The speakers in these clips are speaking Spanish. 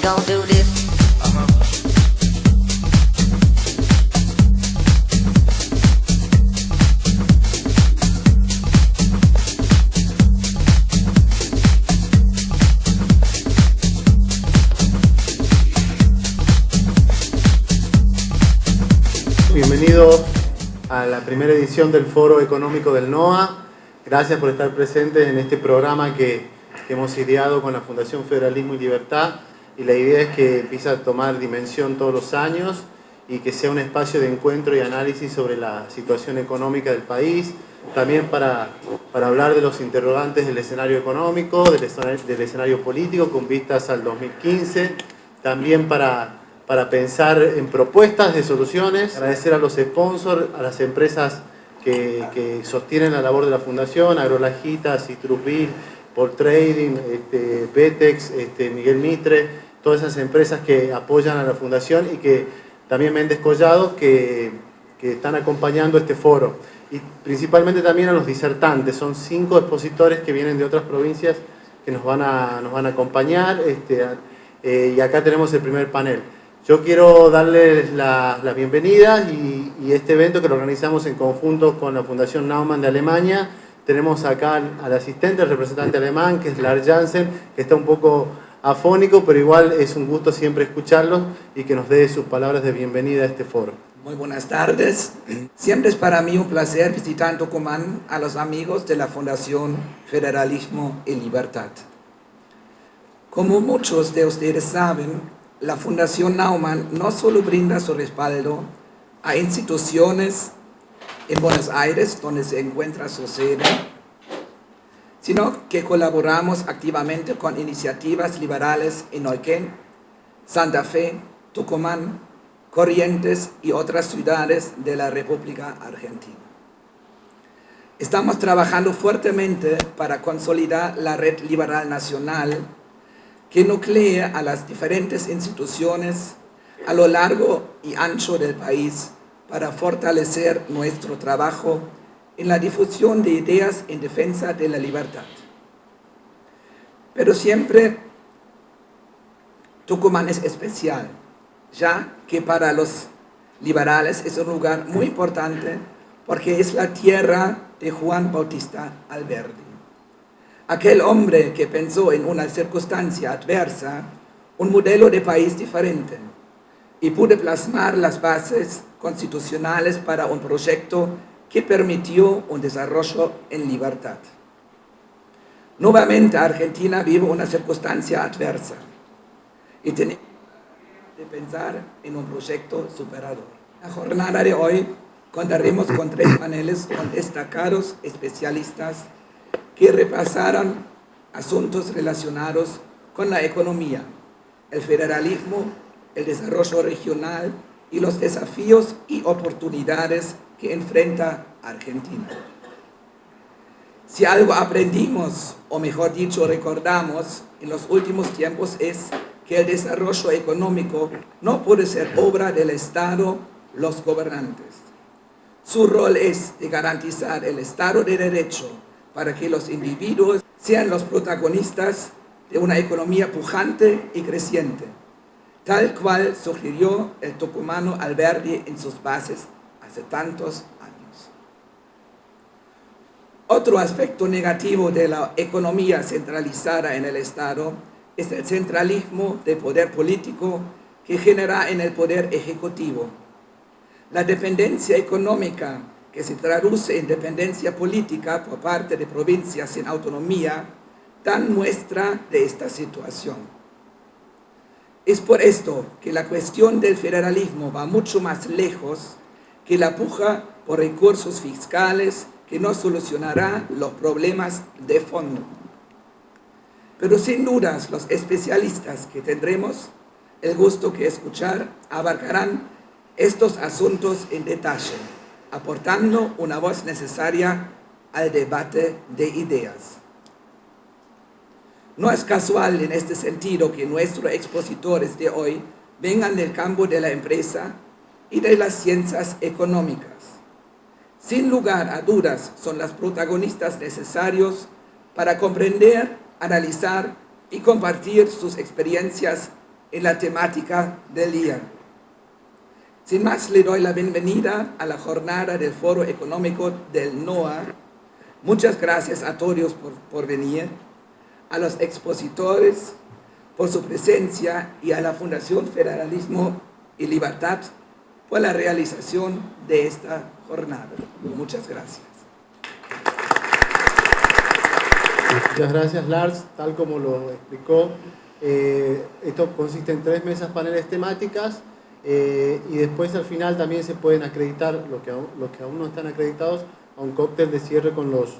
gon' do this. Bienvenidos a la primera edición del Foro Económico del NOA. Gracias por estar presentes en este programa que hemos ideado con la Fundación Federalismo y Libertad. Y la idea es que empiece a tomar dimensión todos los años y que sea un espacio de encuentro y análisis sobre la situación económica del país. También para hablar de los interrogantes del escenario económico, del escenario político con vistas al 2015. También para pensar en propuestas de soluciones, agradecer a los sponsors, a las empresas que sostienen la labor de la Fundación, Agrolajita, Citrusville, Port Trading, Betex, Miguel Mitre, todas esas empresas que apoyan a la Fundación y que también Méndez Collado, que están acompañando este foro. Y principalmente también a los disertantes, son 5 expositores que vienen de otras provincias que nos van a acompañar, y acá tenemos el primer panel. Yo quiero darles la bienvenida y este evento que lo organizamos en conjunto con la Fundación Naumann de Alemania. Tenemos acá al asistente, el representante alemán, que es Lars Jansen, que está un poco afónico, pero igual es un gusto siempre escucharlo y que nos dé sus palabras de bienvenida a este foro. Muy buenas tardes. Siempre es para mí un placer visitar en Tucumán a los amigos de la Fundación Federalismo y Libertad. Como muchos de ustedes saben, la Fundación Naumann no solo brinda su respaldo a instituciones en Buenos Aires, donde se encuentra su sede, sino que colaboramos activamente con iniciativas liberales en Neuquén, Santa Fe, Tucumán, Corrientes y otras ciudades de la República Argentina. Estamos trabajando fuertemente para consolidar la red liberal nacional que nuclea a las diferentes instituciones a lo largo y ancho del país para fortalecer nuestro trabajo en la difusión de ideas en defensa de la libertad. Pero siempre Tucumán es especial, ya que para los liberales es un lugar muy importante porque es la tierra de Juan Bautista Alberdi. Aquel hombre que pensó en una circunstancia adversa, un modelo de país diferente, y pudo plasmar las bases constitucionales para un proyecto que permitió un desarrollo en libertad. Nuevamente Argentina vive una circunstancia adversa y tenemos que pensar en un proyecto superador. La jornada de hoy contaremos con 3 paneles con destacados especialistas que repasaron asuntos relacionados con la economía, el federalismo, el desarrollo regional y los desafíos y oportunidades que enfrenta Argentina. Si algo aprendimos, o mejor dicho, recordamos en los últimos tiempos es que el desarrollo económico no puede ser obra del Estado, los gobernantes. Su rol es de garantizar el Estado de Derecho para que los individuos sean los protagonistas de una economía pujante y creciente, tal cual sugirió el tucumano Alberdi en sus bases hace tantos años. Otro aspecto negativo de la economía centralizada en el Estado es el centralismo del poder político que genera en el poder ejecutivo. La dependencia económica que se traduce en dependencia política por parte de provincias en autonomía, dan muestra de esta situación. Es por esto que la cuestión del federalismo va mucho más lejos que la puja por recursos fiscales que no solucionará los problemas de fondo. Pero sin dudas los especialistas que tendremos el gusto de escuchar abarcarán estos asuntos en detalle, aportando una voz necesaria al debate de ideas. No es casual en este sentido que nuestros expositores de hoy vengan del campo de la empresa y de las ciencias económicas. Sin lugar a dudas, son los protagonistas necesarios para comprender, analizar y compartir sus experiencias en la temática del día. Sin más, le doy la bienvenida a la jornada del Foro Económico del NOA. Muchas gracias a todos por venir, a los expositores por su presencia y a la Fundación Federalismo y Libertad por la realización de esta jornada. Muchas gracias. Muchas gracias, Lars. Tal como lo explicó, esto consiste en 3 mesas paneles temáticas y después al final también se pueden acreditar, los que aún no están acreditados, a un cóctel de cierre con los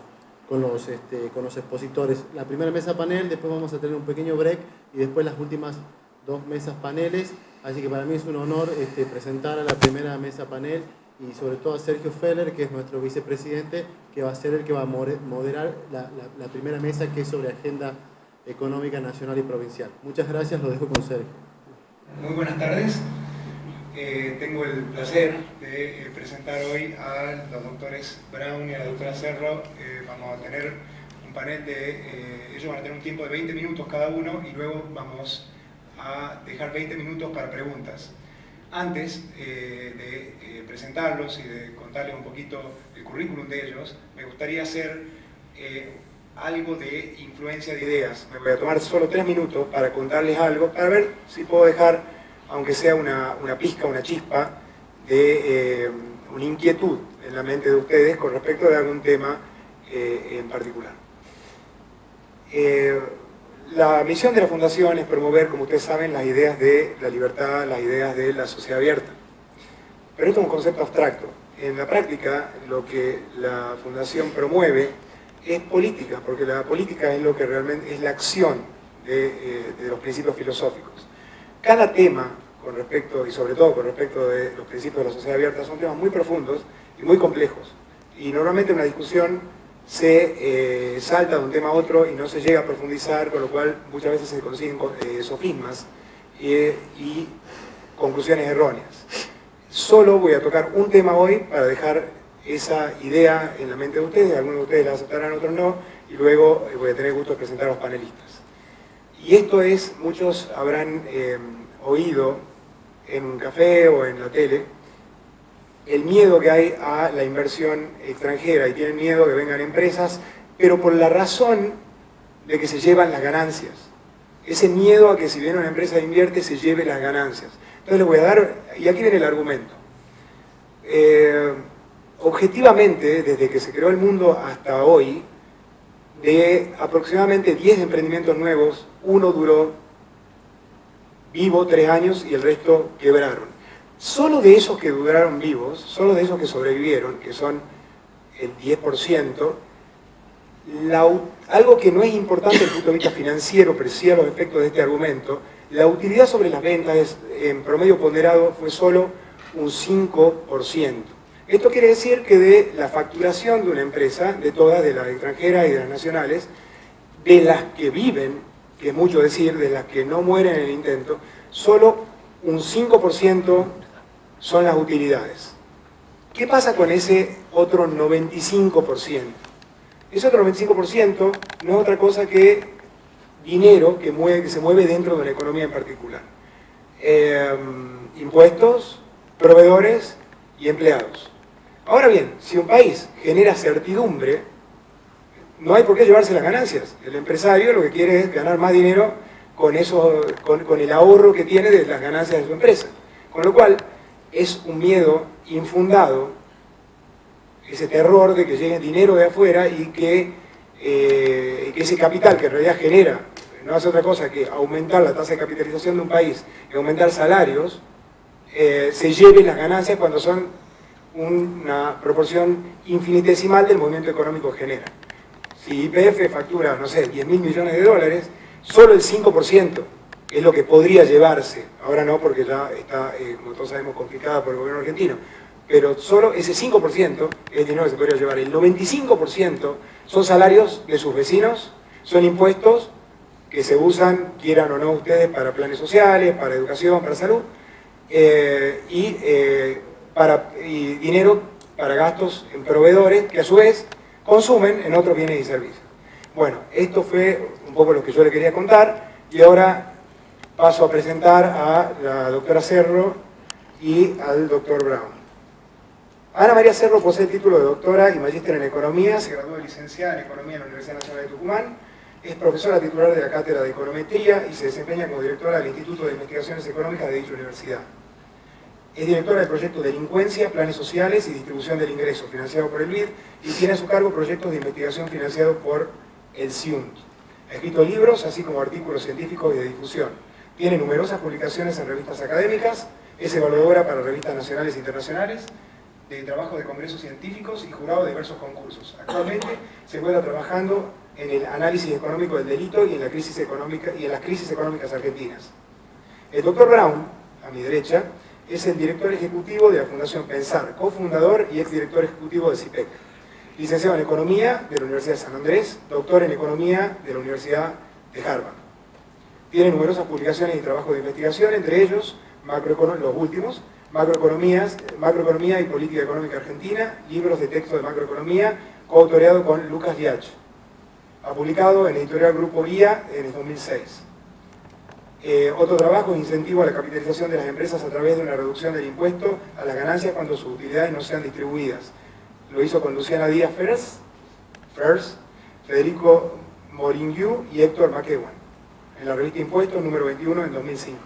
expositores. La primera mesa panel, después vamos a tener un pequeño break y después las últimas 2 mesas paneles. Así que para mí es un honor presentar a la primera mesa panel y sobre todo a Sergio Feller, que es nuestro vicepresidente, que va a ser el que va a moderar la primera mesa, que es sobre agenda económica nacional y provincial. Muchas gracias, lo dejo con Sergio. Muy buenas tardes. Tengo el placer de presentar hoy a los doctores Brown y a la doctora Cerro. Vamos a tener un panel ellos van a tener un tiempo de 20 minutos cada uno y luego vamos a dejar 20 minutos para preguntas. Antes de presentarlos y de contarles un poquito el currículum de ellos, me gustaría hacer algo de influencia de ideas. Me voy a tomar solo 3 minutos para contarles algo, para ver si puedo dejar, aunque sea una pizca, una chispa, de una inquietud en la mente de ustedes con respecto de algún tema en particular. La misión de la Fundación es promover, como ustedes saben, las ideas de la libertad, las ideas de la sociedad abierta. Pero esto es un concepto abstracto. En la práctica, lo que la Fundación promueve es política, porque la política es lo que realmente es la acción de los principios filosóficos. Cada tema, con respecto, y sobre todo con respecto de los principios de la sociedad abierta, son temas muy profundos y muy complejos. Y normalmente una discusión se salta de un tema a otro y no se llega a profundizar, con lo cual muchas veces se consiguen sofismas y conclusiones erróneas. Solo voy a tocar un tema hoy para dejar esa idea en la mente de ustedes, algunos de ustedes la aceptarán, otros no, y luego voy a tener gusto de presentar a los panelistas. Y esto es, muchos habrán oído en un café o en la tele, el miedo que hay a la inversión extranjera y tienen miedo que vengan empresas, pero por la razón de que se llevan las ganancias. Ese miedo a que si viene una empresa e invierte se lleve las ganancias. Entonces les voy a dar, y aquí viene el argumento. Objetivamente, desde que se creó el mundo hasta hoy, de aproximadamente 10 emprendimientos nuevos, uno duró vivo 3 años y el resto quebraron. Solo de esos que duraron vivos, solo de esos que sobrevivieron, que son el 10%, algo que no es importante desde el punto de vista financiero, pero sí a los efectos de este argumento, la utilidad sobre las ventas en promedio ponderado fue solo un 5%. Esto quiere decir que de la facturación de una empresa, de todas, de las extranjeras y de las nacionales, de las que viven, que es mucho decir, de las que no mueren en el intento, solo un 5% son las utilidades. ¿Qué pasa con ese otro 95%? Ese otro 95% no es otra cosa que dinero que se mueve dentro de una economía en particular. Impuestos, proveedores y empleados. Ahora bien, si un país genera certidumbre, no hay por qué llevarse las ganancias. El empresario lo que quiere es ganar más dinero con el ahorro que tiene de las ganancias de su empresa. Con lo cual, es un miedo infundado, ese terror de que llegue dinero de afuera y que ese capital que en realidad genera, no hace otra cosa que aumentar la tasa de capitalización de un país y aumentar salarios, se lleve las ganancias cuando son una proporción infinitesimal del movimiento económico que genera. Si YPF factura, no sé, 10.000 millones de dólares, solo el 5% es lo que podría llevarse. Ahora no, porque ya está, como todos sabemos, confiscada por el gobierno argentino. Pero solo ese 5% es dinero que se podría llevar. El 95% son salarios de sus vecinos, son impuestos que se usan, quieran o no ustedes, para planes sociales, para educación, para salud, y dinero para gastos en proveedores que a su vez consumen en otros bienes y servicios. Bueno, esto fue un poco lo que yo le quería contar y ahora Paso a presentar a la doctora Cerro y al doctor Brown. Ana María Cerro posee el título de doctora y magíster en Economía, se graduó de licenciada en Economía en la Universidad Nacional de Tucumán, es profesora titular de la Cátedra de Econometría y se desempeña como directora del Instituto de Investigaciones Económicas de dicha universidad. Es directora del proyecto Delincuencia, Planes Sociales y Distribución del Ingreso, financiado por el BID, y tiene a su cargo proyectos de investigación financiados por el CIUNT. Ha escrito libros, así como artículos científicos y de difusión. Tiene numerosas publicaciones en revistas académicas, es evaluadora para revistas nacionales e internacionales, de trabajo de congresos científicos y jurado de diversos concursos. Actualmente se encuentra trabajando en el análisis económico del delito y en, la crisis económica, y en las crisis económicas argentinas. El doctor Brown, a mi derecha, es el director ejecutivo de la Fundación Pensar, cofundador y exdirector ejecutivo de CIPEC. Licenciado en Economía de la Universidad de San Andrés, doctor en Economía de la Universidad de Harvard. Tiene numerosas publicaciones y trabajos de investigación, entre ellos, los últimos, Macroeconomía y Política Económica Argentina, libros de texto de macroeconomía, coautoreado con Lucas Liach. Ha publicado en editorial Grupo Guía en el 2006. Otro trabajo es incentivo a la capitalización de las empresas a través de una reducción del impuesto a las ganancias cuando sus utilidades no sean distribuidas. Lo hizo con Luciana Díaz Fers, Federico Moringiu y Héctor McEwan, en la revista Impuestos número 21 en 2005.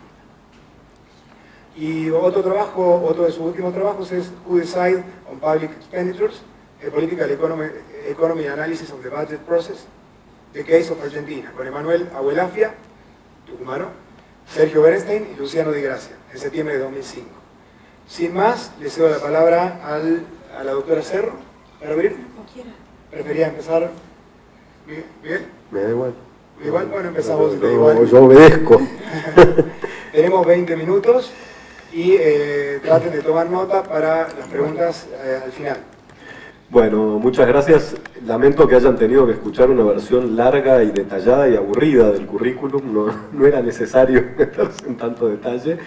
Y otro de sus últimos trabajos es Who Decide on Public Expenditures, a Political Economy Analysis of the Budget Process, The Case of Argentina, con Emanuel Abuelafia, tucumano, Sergio Bernstein y Luciano Di Gracia, en septiembre de 2005. Sin más, le cedo la palabra a la doctora Cerro para abrir. ¿Prefería empezar? ¿Bien? Me da igual. Igual, bueno, empezamos no, igual. Yo obedezco. Tenemos 20 minutos y traten de tomar nota para las preguntas al final. Bueno, muchas gracias. Lamento que hayan tenido que escuchar una versión larga y detallada y aburrida del currículum. No era necesario meterse en tanto detalle,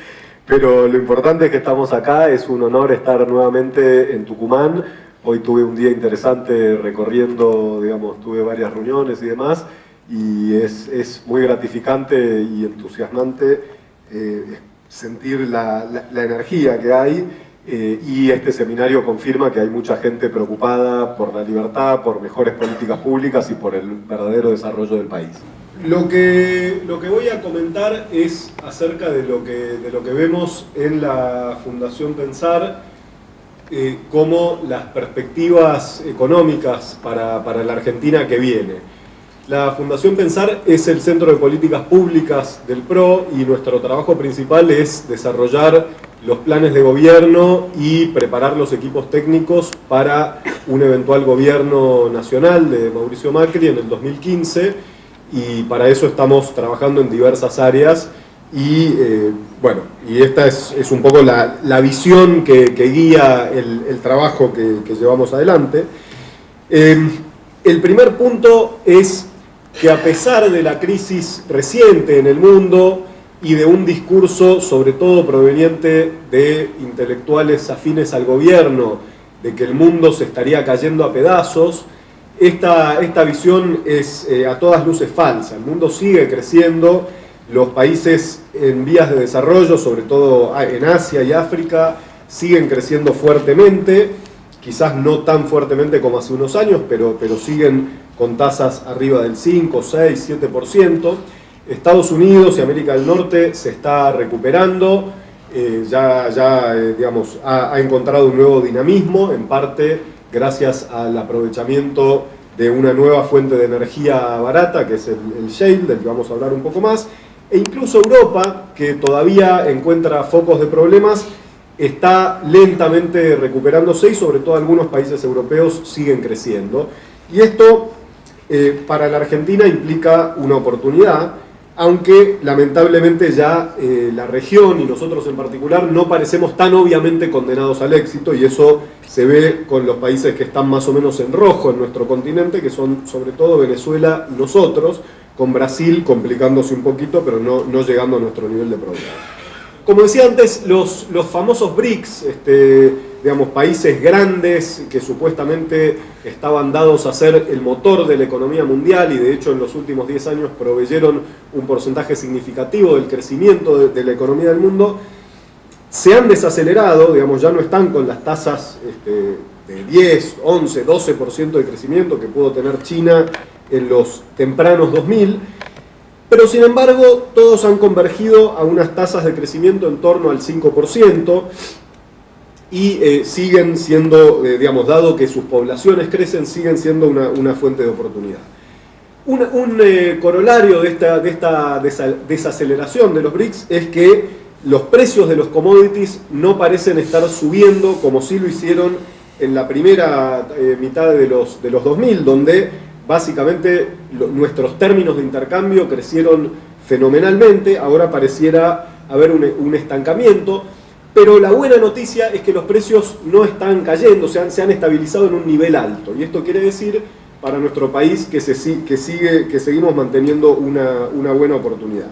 pero lo importante es que estamos acá. Es un honor estar nuevamente en Tucumán. Hoy tuve un día interesante recorriendo, digamos, tuve varias reuniones y demás, y es muy gratificante y entusiasmante sentir la energía que hay. Y este seminario confirma que hay mucha gente preocupada por la libertad, por mejores políticas públicas y por el verdadero desarrollo del país. Lo que voy a comentar es acerca de lo que vemos en la Fundación Pensar como las perspectivas económicas para la Argentina que viene. La Fundación Pensar es el centro de políticas públicas del PRO y nuestro trabajo principal es desarrollar los planes de gobierno y preparar los equipos técnicos para un eventual gobierno nacional de Mauricio Macri en el 2015, y para eso estamos trabajando en diversas áreas y bueno, y esta es un poco la visión que guía el trabajo que llevamos adelante. El primer punto es que a pesar de la crisis reciente en el mundo y de un discurso, sobre todo proveniente de intelectuales afines al gobierno, de que el mundo se estaría cayendo a pedazos, esta visión es a todas luces falsa. El mundo sigue creciendo, los países en vías de desarrollo, sobre todo en Asia y África, siguen creciendo fuertemente, quizás no tan fuertemente como hace unos años, pero siguen con tasas arriba del 5, 6, 7%. Estados Unidos y América del Norte se está recuperando, digamos, ha encontrado un nuevo dinamismo, en parte gracias al aprovechamiento de una nueva fuente de energía barata, que es el shale, del que vamos a hablar un poco más, e incluso Europa, que todavía encuentra focos de problemas, está lentamente recuperándose y sobre todo algunos países europeos siguen creciendo. Y esto para la Argentina implica una oportunidad, aunque lamentablemente ya la región y nosotros en particular no parecemos tan obviamente condenados al éxito, y eso se ve con los países que están más o menos en rojo en nuestro continente, que son sobre todo Venezuela y nosotros, con Brasil complicándose un poquito, pero no llegando a nuestro nivel de problema. Como decía antes, los famosos BRICS, digamos, países grandes que supuestamente estaban dados a ser el motor de la economía mundial y de hecho en los últimos 10 años proveyeron un porcentaje significativo del crecimiento de la economía del mundo, se han desacelerado, digamos, ya no están con las tasas de 10, 11, 12% de crecimiento que pudo tener China en los tempranos 2000, pero sin embargo todos han convergido a unas tasas de crecimiento en torno al 5%, y siguen siendo, digamos, dado que sus poblaciones crecen, siguen siendo una fuente de oportunidad. Un corolario de esta desaceleración de los BRICS es que los precios de los commodities no parecen estar subiendo como sí lo hicieron en la primera mitad de los 2000, donde básicamente nuestros términos de intercambio crecieron fenomenalmente. Ahora pareciera haber un estancamiento. Pero la buena noticia es que los precios no están cayendo, se han estabilizado en un nivel alto. Y esto quiere decir para nuestro país que seguimos manteniendo una buena oportunidad.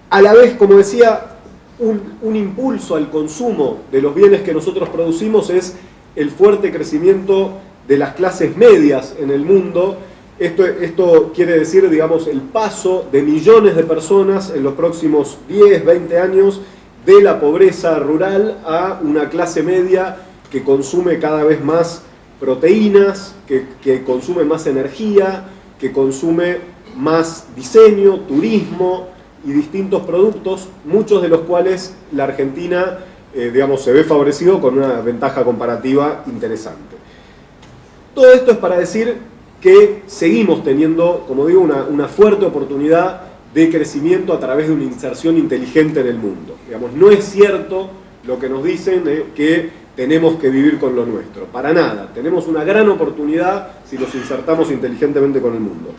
A la vez, como decía, un impulso al consumo de los bienes que nosotros producimos es el fuerte crecimiento de las clases medias en el mundo. Esto quiere decir, digamos, el paso de millones de personas en los próximos 10, 20 años de la pobreza rural a una clase media que consume cada vez más proteínas, que consume más energía, que consume más diseño, turismo y distintos productos, muchos de los cuales la Argentina, digamos, se ve favorecido con una ventaja comparativa interesante. Todo esto es para decir que seguimos teniendo, como digo, una fuerte oportunidad de crecimiento a través de una inserción inteligente en el mundo. Digamos, no es cierto lo que nos dicen que tenemos que vivir con lo nuestro, para nada. Tenemos una gran oportunidad si nos insertamos inteligentemente con el mundo.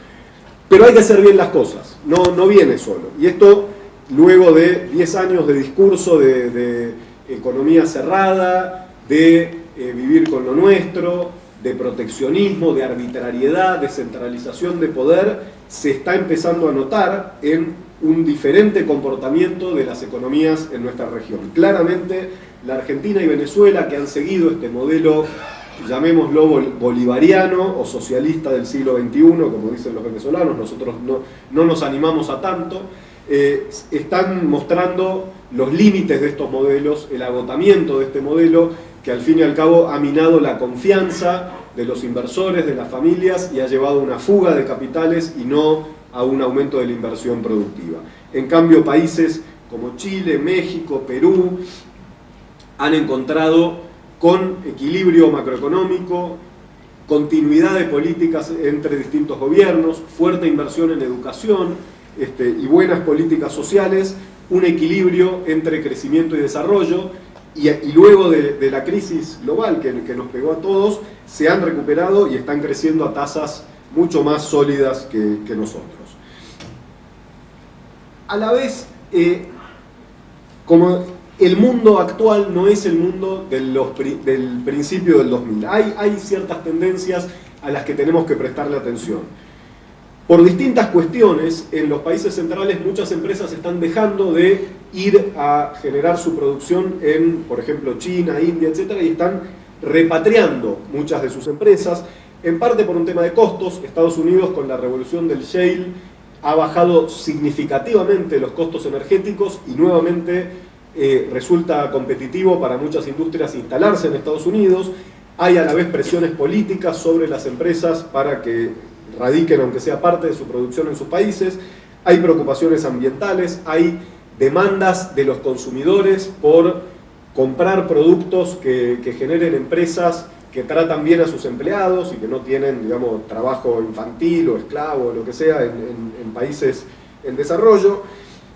Pero hay que hacer bien las cosas, no viene solo. Y esto, luego de 10 años de discurso de economía cerrada, de vivir con lo nuestro, de proteccionismo, de arbitrariedad, de centralización de poder, se está empezando a notar en un diferente comportamiento de las economías en nuestra región. Claramente, la Argentina y Venezuela, que han seguido este modelo, llamémoslo bolivariano o socialista del siglo XXI, como dicen los venezolanos, nosotros no nos animamos a tanto, están mostrando los límites de estos modelos, el agotamiento de este modelo, que al fin y al cabo ha minado la confianza de los inversores, de las familias, y ha llevado a una fuga de capitales y no a un aumento de la inversión productiva. En cambio, países como Chile, México, Perú, han encontrado con equilibrio macroeconómico, continuidad de políticas entre distintos gobiernos, fuerte inversión en educación y buenas políticas sociales, un equilibrio entre crecimiento y desarrollo. Y luego de la crisis global que nos pegó a todos, se han recuperado y están creciendo a tasas mucho más sólidas que nosotros. A la vez, como el mundo actual no es el mundo del principio del 2000, hay ciertas tendencias a las que tenemos que prestarle atención. Por distintas cuestiones, en los países centrales muchas empresas están dejando de ir a generar su producción en, por ejemplo, China, India, etc. y están repatriando muchas de sus empresas, en parte por un tema de costos. Estados Unidos, con la revolución del shale, ha bajado significativamente los costos energéticos y nuevamente resulta competitivo para muchas industrias instalarse en Estados Unidos. Hay a la vez presiones políticas sobre las empresas para que radiquen, aunque sea parte de su producción en sus países. Hay preocupaciones ambientales, hay demandas de los consumidores por comprar productos que generen empresas que tratan bien a sus empleados y que no tienen, digamos, trabajo infantil o esclavo o lo que sea en países en desarrollo,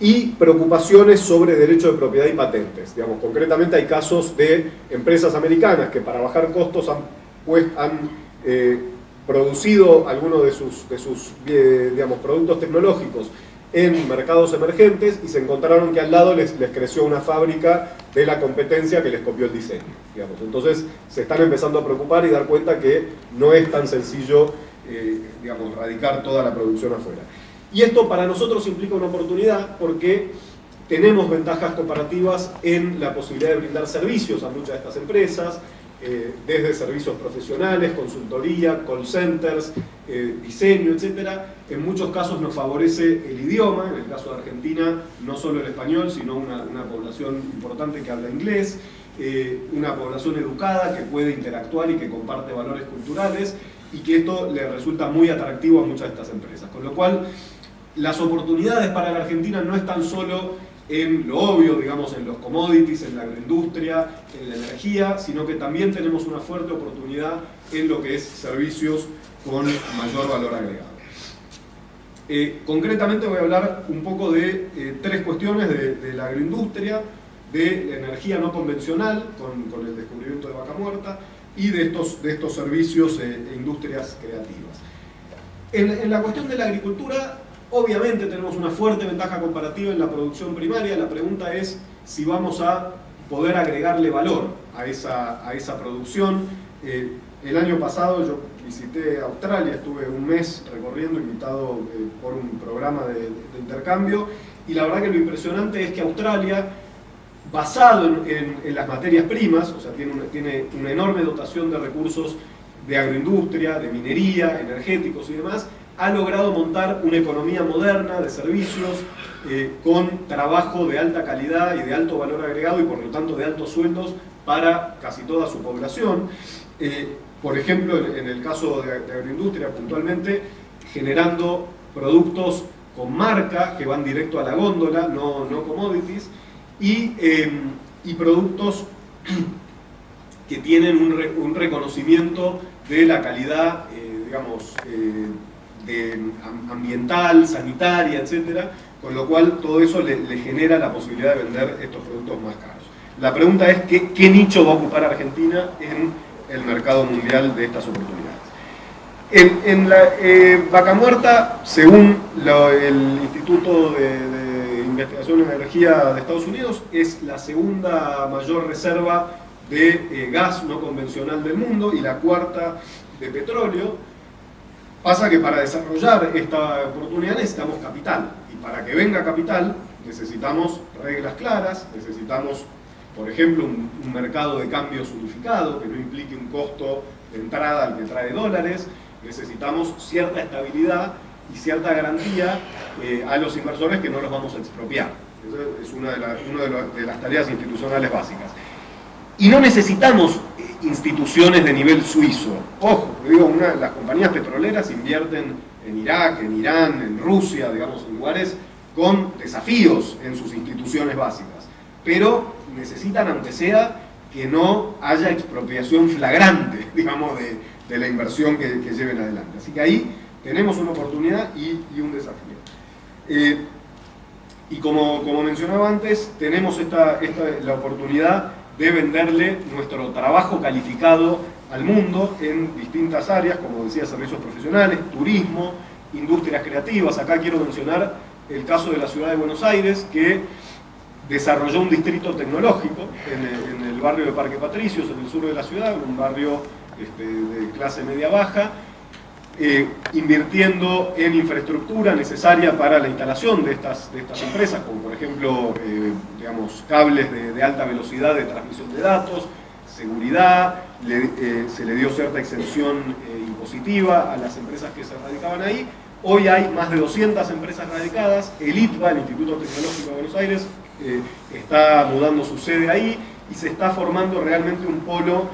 y preocupaciones sobre derecho de propiedad y patentes. Digamos, concretamente hay casos de empresas americanas que para bajar costos han producido algunos de sus digamos, productos tecnológicos en mercados emergentes y se encontraron que al lado les creció una fábrica de la competencia que les copió el diseño. Digamos. Entonces se están empezando a preocupar y dar cuenta que no es tan sencillo digamos, radicar toda la producción afuera. Y esto para nosotros implica una oportunidad porque tenemos ventajas comparativas en la posibilidad de brindar servicios a muchas de estas empresas, desde servicios profesionales, consultoría, call centers, diseño, etc. En muchos casos nos favorece el idioma, en el caso de Argentina no solo el español, sino una población importante que habla inglés, una población educada que puede interactuar y que comparte valores culturales, y que esto le resulta muy atractivo a muchas de estas empresas. Con lo cual, las oportunidades para la Argentina no están solo en lo obvio, digamos, en los commodities, en la agroindustria, en la energía, sino que también tenemos una fuerte oportunidad en lo que es servicios con mayor valor agregado. Concretamente voy a hablar un poco de tres cuestiones de la agroindustria, de la energía no convencional, con el descubrimiento de Vaca Muerta, y de estos servicios e industrias creativas. En la cuestión de la agricultura, obviamente tenemos una fuerte ventaja comparativa en la producción primaria. La pregunta es si vamos a poder agregarle valor a esa producción. El año pasado yo visité Australia, estuve un mes recorriendo, invitado por un programa de intercambio, y la verdad que lo impresionante es que Australia, basado en las materias primas, o sea, tiene una enorme dotación de recursos de agroindustria, de minería, energéticos y demás, ha logrado montar una economía moderna de servicios con trabajo de alta calidad y de alto valor agregado, y por lo tanto de altos sueldos para casi toda su población. Por ejemplo, en el caso de agroindustria puntualmente, generando productos con marca que van directo a la góndola, no commodities, y productos que tienen un reconocimiento de la calidad, digamos, ambiental, sanitaria, etcétera, con lo cual todo eso le genera la posibilidad de vender estos productos más caros. La pregunta es ¿qué nicho va a ocupar Argentina en el mercado mundial de estas oportunidades? En Vaca Muerta, según el Instituto de Investigación en Energía de Estados Unidos, es la segunda mayor reserva de gas no convencional del mundo y la cuarta de petróleo. Pasa que para desarrollar esta oportunidad necesitamos capital, y para que venga capital necesitamos reglas claras, necesitamos, por ejemplo, un mercado de cambios unificado que no implique un costo de entrada al que trae dólares, necesitamos cierta estabilidad y cierta garantía a los inversores que no los vamos a expropiar. Esa es una de las tareas institucionales básicas. Y no necesitamos instituciones de nivel suizo. Ojo, digo, las compañías petroleras invierten en Irak, en Irán, en Rusia, digamos, en lugares con desafíos en sus instituciones básicas. Pero necesitan, aunque sea, que no haya expropiación flagrante, digamos, de la inversión que lleven adelante. Así que ahí tenemos una oportunidad y un desafío. Y como mencionaba antes, tenemos la oportunidad de venderle nuestro trabajo calificado al mundo en distintas áreas, como decía, servicios profesionales, turismo, industrias creativas. Acá quiero mencionar el caso de la ciudad de Buenos Aires, que desarrolló un distrito tecnológico en el barrio de Parque Patricios, en el sur de la ciudad, un barrio de clase media-baja, invirtiendo en infraestructura necesaria para la instalación de estas empresas, como por ejemplo digamos, cables de alta velocidad de transmisión de datos, seguridad, se le dio cierta exención impositiva a las empresas que se radicaban ahí. Hoy hay más de 200 empresas radicadas. El ITBA, el Instituto Tecnológico de Buenos Aires, está mudando su sede ahí y se está formando realmente un polo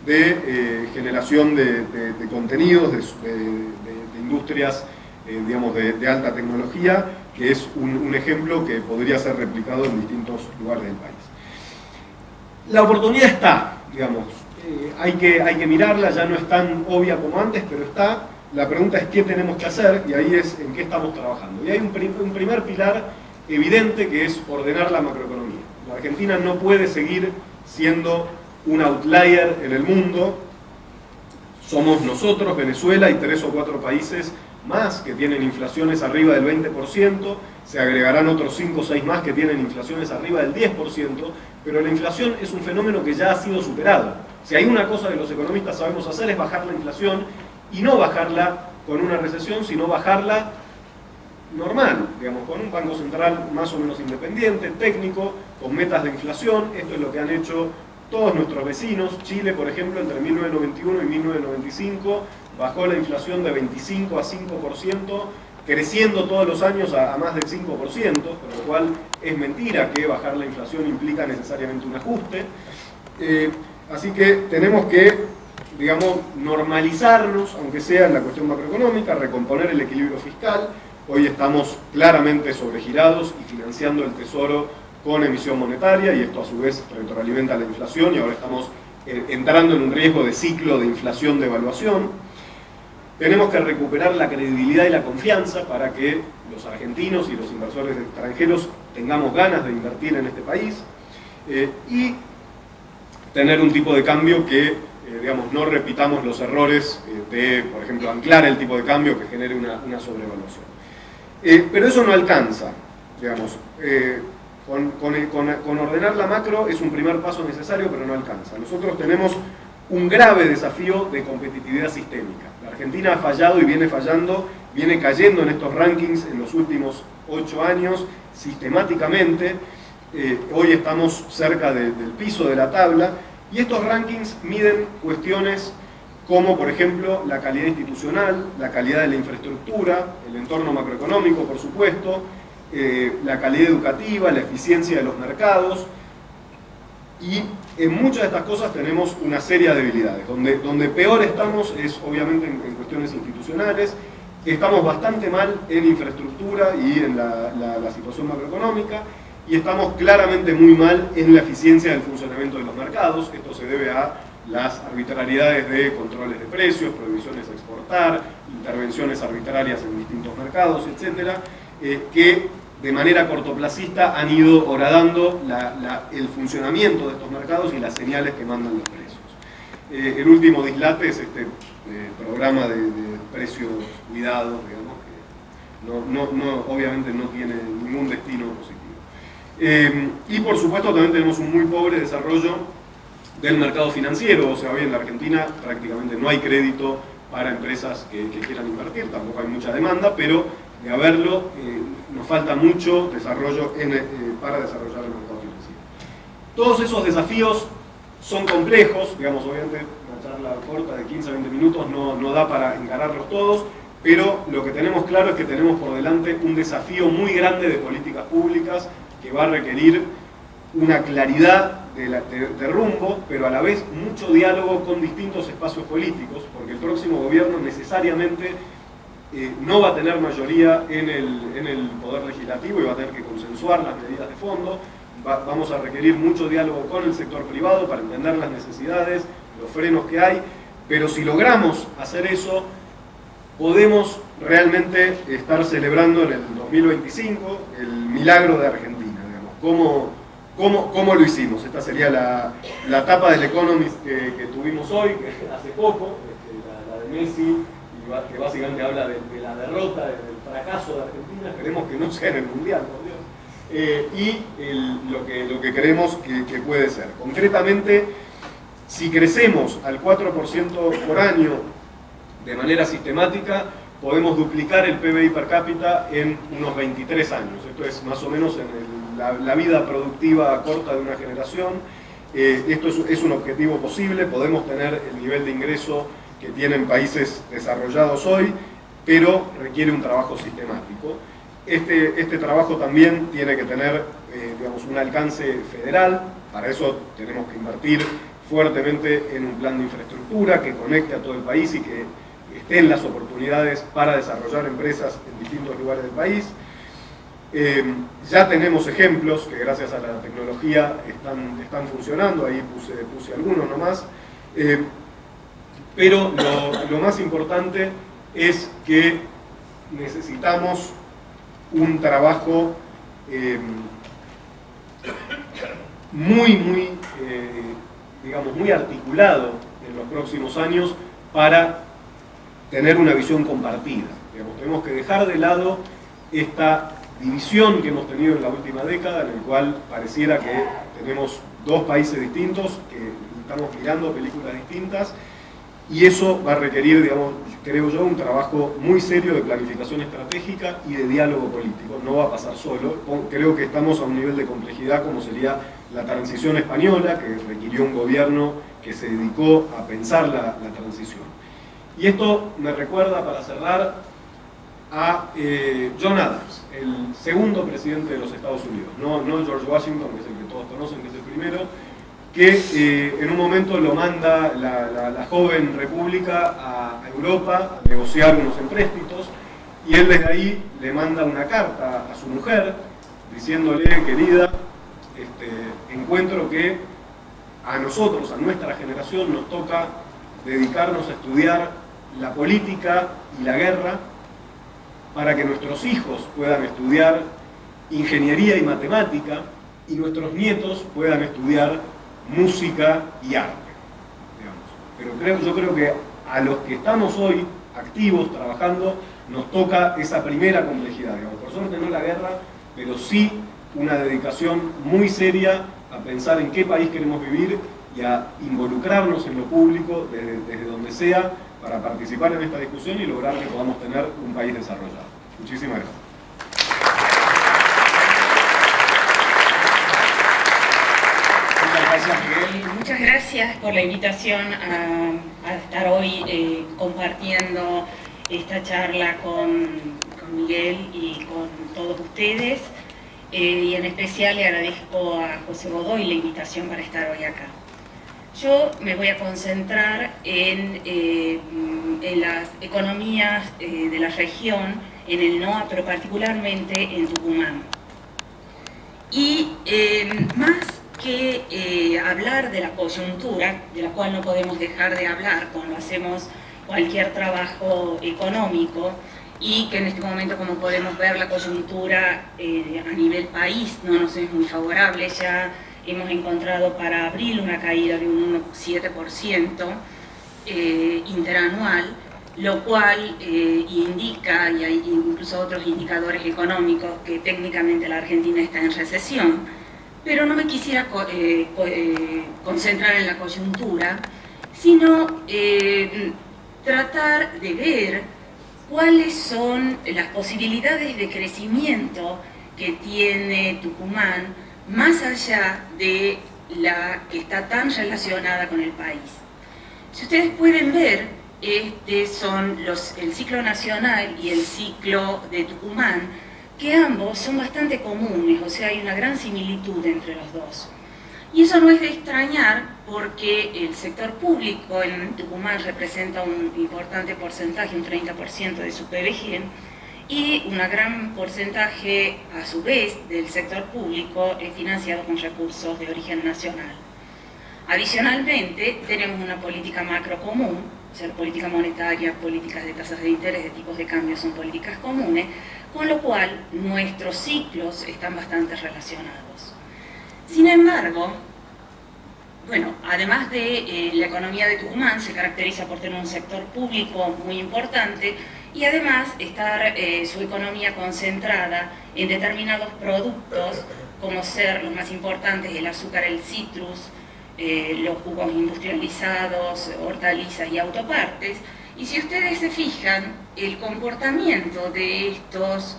de generación de contenidos, de industrias digamos, de alta tecnología, que es un ejemplo que podría ser replicado en distintos lugares del país. La oportunidad está, digamos, hay que mirarla, ya no es tan obvia como antes, pero está. La pregunta es qué tenemos que hacer, y ahí es en qué estamos trabajando. Y hay un primer pilar evidente, que es ordenar la macroeconomía. La Argentina no puede seguir siendo un outlier en el mundo. Somos nosotros, Venezuela y 3 o 4 países más que tienen inflaciones arriba del 20%, se agregarán otros 5 o 6 más que tienen inflaciones arriba del 10%, pero la inflación es un fenómeno que ya ha sido superado. Si hay una cosa que los economistas sabemos hacer es bajar la inflación, y no bajarla con una recesión, sino bajarla normal, digamos, con un Banco Central más o menos independiente, técnico, con metas de inflación. Esto es lo que han hecho todos nuestros vecinos. Chile, por ejemplo, entre 1991 y 1995 bajó la inflación de 25 a 5%, creciendo todos los años a más del 5%, con lo cual es mentira que bajar la inflación implica necesariamente un ajuste. Así que tenemos que, digamos, normalizarnos, aunque sea en la cuestión macroeconómica, recomponer el equilibrio fiscal. Hoy estamos claramente sobregirados y financiando el Tesoro con emisión monetaria, y esto a su vez retroalimenta la inflación, y ahora estamos entrando en un riesgo de ciclo de inflación-devaluación. Tenemos que recuperar la credibilidad y la confianza para que los argentinos y los inversores extranjeros tengamos ganas de invertir en este país, y tener un tipo de cambio que, digamos, no repitamos los errores de, por ejemplo, anclar el tipo de cambio que genere una sobrevaluación. Pero eso no alcanza, digamos. Con ordenar la macro es un primer paso necesario, pero no alcanza. Nosotros tenemos un grave desafío de competitividad sistémica. La Argentina ha fallado y viene fallando, viene cayendo en estos rankings en los últimos 8 años sistemáticamente. Hoy estamos cerca del piso de la tabla, y estos rankings miden cuestiones como, por ejemplo, la calidad institucional, la calidad de la infraestructura, el entorno macroeconómico, por supuesto, la calidad educativa, la eficiencia de los mercados. Y en muchas de estas cosas tenemos una seria debilidades. Donde peor estamos es obviamente en cuestiones institucionales. Estamos bastante mal en infraestructura y en la situación macroeconómica, y estamos claramente muy mal en la eficiencia del funcionamiento de los mercados. Esto se debe a las arbitrariedades de controles de precios, prohibiciones a exportar, intervenciones arbitrarias en distintos mercados, etcétera, que de manera cortoplacista han ido horadando el funcionamiento de estos mercados y las señales que mandan los precios. El último dislate es este programa de precios cuidados, digamos, que obviamente no tiene ningún destino positivo. Y por supuesto también tenemos un muy pobre desarrollo del mercado financiero. O sea, hoy en la Argentina prácticamente no hay crédito para empresas que quieran invertir, tampoco hay mucha demanda, pero de haberlo, nos falta mucho desarrollo para desarrollar el mercado financiero. Todos esos desafíos son complejos, digamos, obviamente una charla corta de 15 a 20 minutos no da para encararlos todos, pero lo que tenemos claro es que tenemos por delante un desafío muy grande de políticas públicas que va a requerir una claridad de rumbo, pero a la vez mucho diálogo con distintos espacios políticos, porque el próximo gobierno necesariamente no va a tener mayoría en el Poder Legislativo y va a tener que consensuar las medidas de fondo. Vamos a requerir mucho diálogo con el sector privado para entender las necesidades, los frenos que hay, pero si logramos hacer eso, podemos realmente estar celebrando en el 2025 el milagro de Argentina, digamos. ¿Cómo lo hicimos? Esta sería la tapa del Economist que tuvimos hoy, que hace poco, la de Messi, que básicamente habla de la derrota, del fracaso de Argentina. Esperemos que no sea en el Mundial, por Dios. Y lo que creemos que puede ser. Concretamente, si crecemos al 4% por año de manera sistemática, podemos duplicar el PBI per cápita en unos 23 años. Esto es más o menos en la vida productiva corta de una generación. Esto es un objetivo posible. Podemos tener el nivel de ingreso que tienen países desarrollados hoy, pero requiere un trabajo sistemático. Este trabajo también tiene que tener digamos, un alcance federal. Para eso tenemos que invertir fuertemente en un plan de infraestructura que conecte a todo el país y que estén las oportunidades para desarrollar empresas en distintos lugares del país. Ya tenemos ejemplos que gracias a la tecnología están funcionando, ahí puse algunos nomás. Pero lo más importante es que necesitamos un trabajo muy articulado en los próximos años para tener una visión compartida. Digamos, tenemos que dejar de lado esta división que hemos tenido en la última década, en el cual pareciera que tenemos dos países distintos, que estamos mirando películas distintas, y eso va a requerir, digamos, creo yo, un trabajo muy serio de planificación estratégica y de diálogo político. No va a pasar solo. Creo que estamos a un nivel de complejidad como sería la transición española, que requirió un gobierno que se dedicó a pensar la transición. Y esto me recuerda, para cerrar, a John Adams, el segundo presidente de los Estados Unidos, no George Washington, que es el que todos conocen, que es el primero, que en un momento lo manda la joven república a Europa a negociar unos empréstitos, y él desde ahí le manda una carta a su mujer diciéndole: querida, encuentro que a nosotros, a nuestra generación, nos toca dedicarnos a estudiar la política y la guerra para que nuestros hijos puedan estudiar ingeniería y matemática y nuestros nietos puedan estudiar música y arte, digamos. Pero yo creo que a los que estamos hoy activos, trabajando, nos toca esa primera complejidad, digamos. Por suerte no la guerra, pero sí una dedicación muy seria a pensar en qué país queremos vivir y a involucrarnos en lo público desde donde sea para participar en esta discusión y lograr que podamos tener un país desarrollado. Muchísimas gracias. Muchas gracias por la invitación a estar hoy compartiendo esta charla con Miguel y con todos ustedes, y en especial le agradezco a José Godoy la invitación para estar hoy acá. Yo me voy a concentrar en las economías de la región, en el NOA, pero particularmente en Tucumán. Y más que hablar de la coyuntura, de la cual no podemos dejar de hablar cuando hacemos cualquier trabajo económico, y que en este momento, como podemos ver, la coyuntura a nivel país no nos es muy favorable. Ya hemos encontrado para abril una caída de un 1,7% interanual, lo cual indica, y hay incluso otros indicadores económicos, que técnicamente la Argentina está en recesión. Pero no me quisiera concentrar en la coyuntura, sino tratar de ver cuáles son las posibilidades de crecimiento que tiene Tucumán, más allá de la que está tan relacionada con el país. Si ustedes pueden ver, son el ciclo nacional y el ciclo de Tucumán, que ambos son bastante comunes, o sea, hay una gran similitud entre los dos. Y eso no es de extrañar, porque el sector público en Tucumán representa un importante porcentaje, un 30% de su PBG, y un gran porcentaje, a su vez, del sector público es financiado con recursos de origen nacional. Adicionalmente, tenemos una política macro común, o sea, política monetaria, políticas de tasas de interés, de tipos de cambio son políticas comunes, con lo cual nuestros ciclos están bastante relacionados. Sin embargo, bueno, además de la economía de Tucumán se caracteriza por tener un sector público muy importante y además estar su economía concentrada en determinados productos, como ser los más importantes el azúcar, el citrus, los jugos industrializados, hortalizas y autopartes. Y si ustedes se fijan, el comportamiento de estos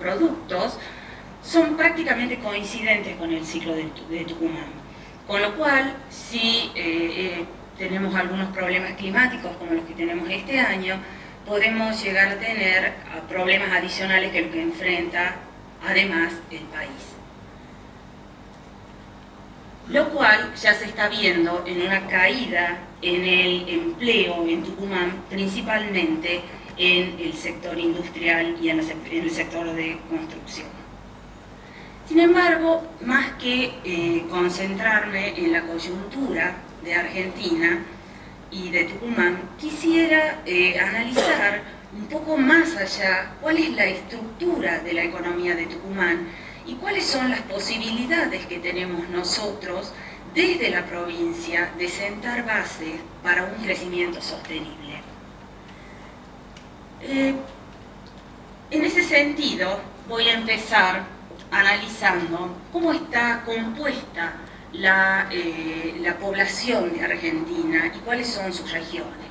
productos son prácticamente coincidentes con el ciclo de Tucumán. Con lo cual, si tenemos algunos problemas climáticos como los que tenemos este año, podemos llegar a tener problemas adicionales que lo que enfrenta además el país. Lo cual ya se está viendo en una caída en el empleo en Tucumán, principalmente en el sector industrial y en el sector de construcción. Sin embargo, más que concentrarme en la coyuntura de Argentina y de Tucumán, quisiera analizar un poco más allá cuál es la estructura de la economía de Tucumán y cuáles son las posibilidades que tenemos nosotros desde la provincia de sentar bases para un crecimiento sostenible. En ese sentido, voy a empezar analizando cómo está compuesta la población de Argentina y cuáles son sus regiones.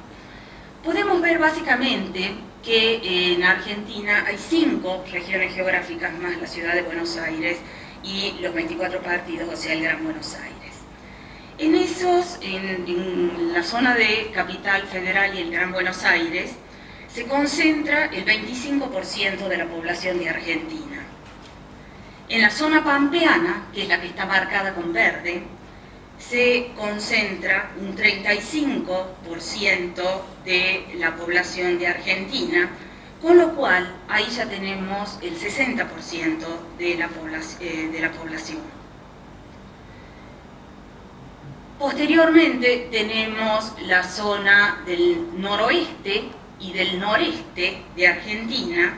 Podemos ver básicamente que en Argentina hay 5 regiones geográficas más la ciudad de Buenos Aires y los 24 partidos, o sea, el Gran Buenos Aires. En la zona de Capital Federal y el Gran Buenos Aires, se concentra el 25% de la población de Argentina. En la zona pampeana, que es la que está marcada con verde, se concentra un 35% de la población de Argentina, con lo cual ahí ya tenemos el 60% de la población. Posteriormente tenemos la zona del noroeste y del noreste de Argentina,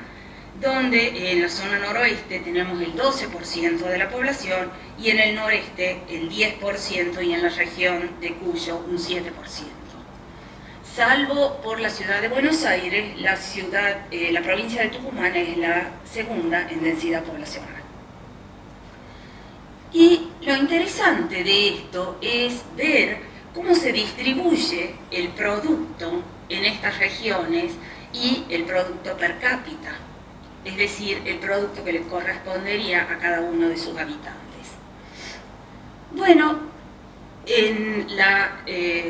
donde en la zona noroeste tenemos el 12% de la población y en el noreste el 10% y en la región de Cuyo un 7%. Salvo por la ciudad de Buenos Aires, la provincia de Tucumán es la segunda en densidad poblacional. Y lo interesante de esto es ver cómo se distribuye el producto en estas regiones y el producto per cápita, es decir, el producto que le correspondería a cada uno de sus habitantes. Bueno, en la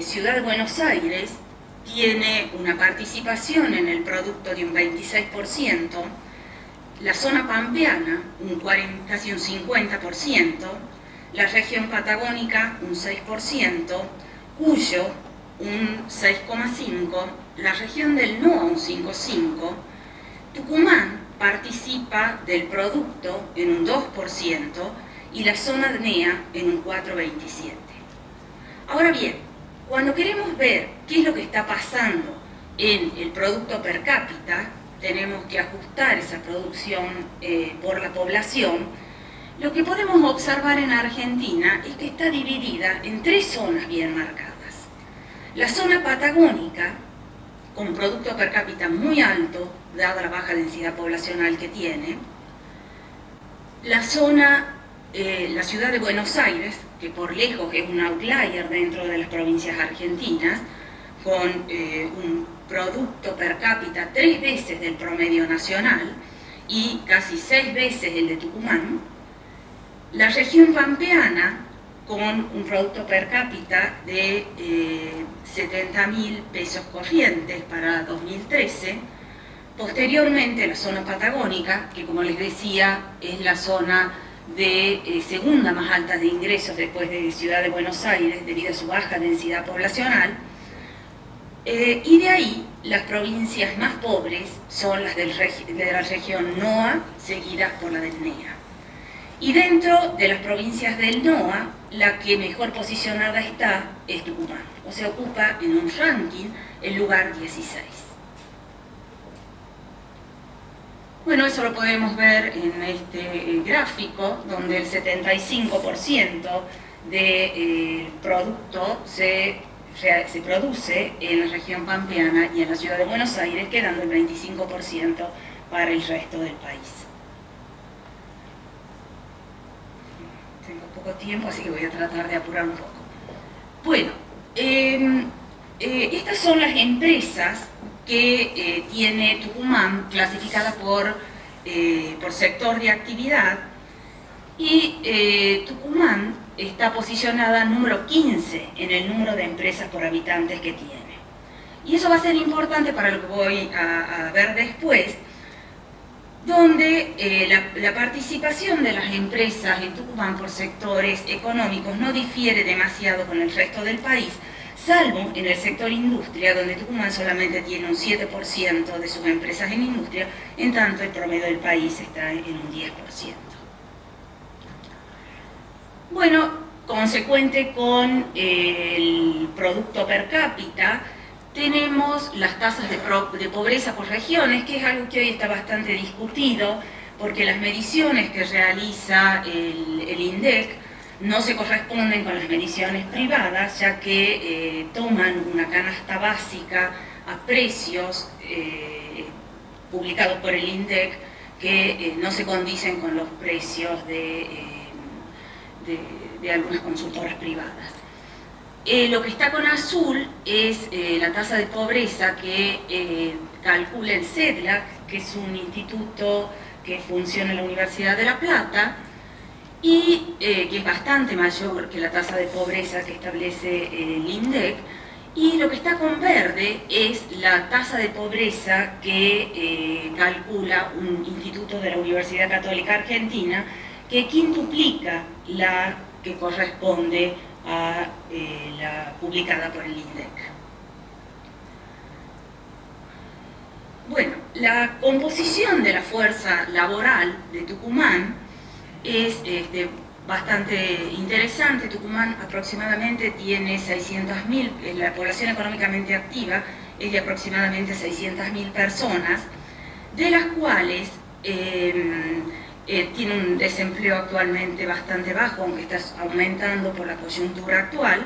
ciudad de Buenos Aires tiene una participación en el producto de un 26%, la zona pampeana casi un 50%, la región patagónica un 6%, Cuyo un 6,5%, la región del NOA un 5,5%, Tucumán participa del producto en un 2% y la zona de NEA en un 4,27%. Ahora bien, cuando queremos ver qué es lo que está pasando en el producto per cápita, tenemos que ajustar esa producción por la población. Lo que podemos observar en Argentina es que está dividida en 3 zonas bien marcadas. La zona patagónica, con un producto per cápita muy alto, dada la baja densidad poblacional que tiene. La ciudad de Buenos Aires, que por lejos es un outlier dentro de las provincias argentinas, con un producto per cápita 3 veces del promedio nacional y casi 6 veces el de Tucumán. La región pampeana, con un producto per cápita de 70.000 pesos corrientes para 2013. Posteriormente, la zona patagónica, que como les decía, es la zona de segunda más alta de ingresos después de Ciudad de Buenos Aires, debido a su baja densidad poblacional. Y de ahí, las provincias más pobres son las de la región NOA, seguidas por la del NEA. Y dentro de las provincias del NOA, la que mejor posicionada está es Tucumán, o sea, ocupa en un ranking el lugar 16. Bueno, eso lo podemos ver en este gráfico, donde el 75% del producto se produce en la región pampeana y en la ciudad de Buenos Aires, quedando el 25% para el resto del país. Tengo poco tiempo, así que voy a tratar de apurar un poco. Bueno, estas son las empresas que tiene Tucumán clasificadas por sector de actividad, y Tucumán está posicionada número 15 en el número de empresas por habitantes que tiene. Y eso va a ser importante para lo que voy a ver después, donde la participación de las empresas en Tucumán por sectores económicos no difiere demasiado con el resto del país, salvo en el sector industria, donde Tucumán solamente tiene un 7% de sus empresas en industria, en tanto el promedio del país está en un 10%. Bueno, consecuente con el producto per cápita, tenemos las tasas de pobreza por regiones, que es algo que hoy está bastante discutido, porque las mediciones que realiza el INDEC no se corresponden con las mediciones privadas, ya que toman una canasta básica a precios publicados por el INDEC que no se condicen con los precios de de algunas consultoras privadas. Lo que está con azul es la tasa de pobreza que calcula el CEDLAC, que es un instituto que funciona en la Universidad de La Plata, y que es bastante mayor que la tasa de pobreza que establece el INDEC. Y lo que está con verde es la tasa de pobreza que calcula un instituto de la Universidad Católica Argentina, que quintuplica la que corresponde a la publicada por el INDEC. Bueno, la composición de la fuerza laboral de Tucumán es bastante interesante. Tucumán aproximadamente tiene 600.000, la población económicamente activa es de aproximadamente 600.000 personas, de las cuales tiene un desempleo actualmente bastante bajo, aunque está aumentando por la coyuntura actual,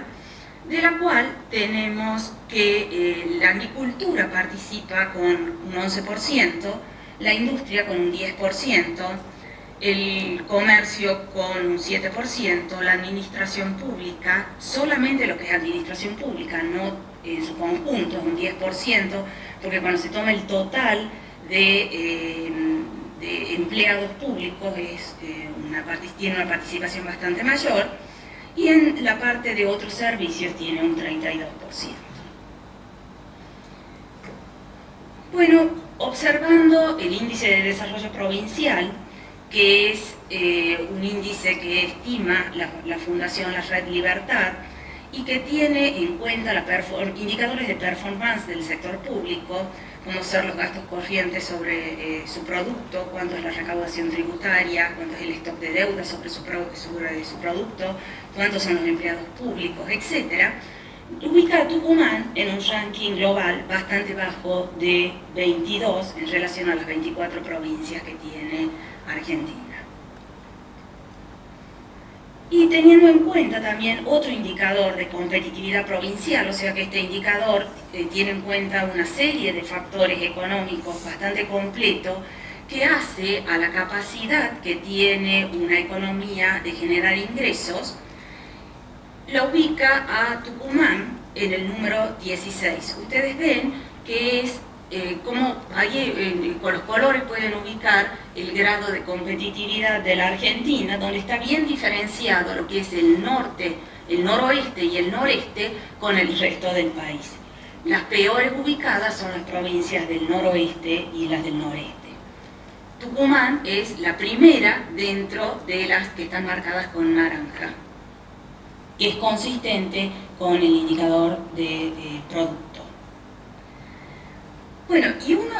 de la cual tenemos que la agricultura participa con un 11%, la industria con un 10%, el comercio con un 7%, la administración pública, solamente lo que es administración pública, no en su conjunto, es un 10%, porque cuando se toma el total de empleados públicos tiene una participación bastante mayor, y en la parte de otros servicios tiene un 32%. Bueno, observando el índice de desarrollo provincial, que es un índice que estima la Fundación La Red Libertad y que tiene en cuenta indicadores de performance del sector público, como ser los gastos corrientes sobre su producto, cuánto es la recaudación tributaria, cuánto es el stock de deuda sobre su producto, cuántos son los empleados públicos, etc. Ubica a Tucumán en un ranking global bastante bajo de 22 en relación a las 24 provincias que tiene Argentina. Y teniendo en cuenta también otro indicador de competitividad provincial, o sea que este indicador tiene en cuenta una serie de factores económicos bastante completo que hace a la capacidad que tiene una economía de generar ingresos, la ubica a Tucumán en el número 16. Ustedes ven que es como ahí con los colores pueden ubicar el grado de competitividad de la Argentina, donde está bien diferenciado lo que es el norte, el noroeste y el noreste con el resto del país. Las peores ubicadas son las provincias del noroeste y las del noreste. Tucumán es la primera dentro de las que están marcadas con naranja, que es consistente con el indicador de producto. Bueno,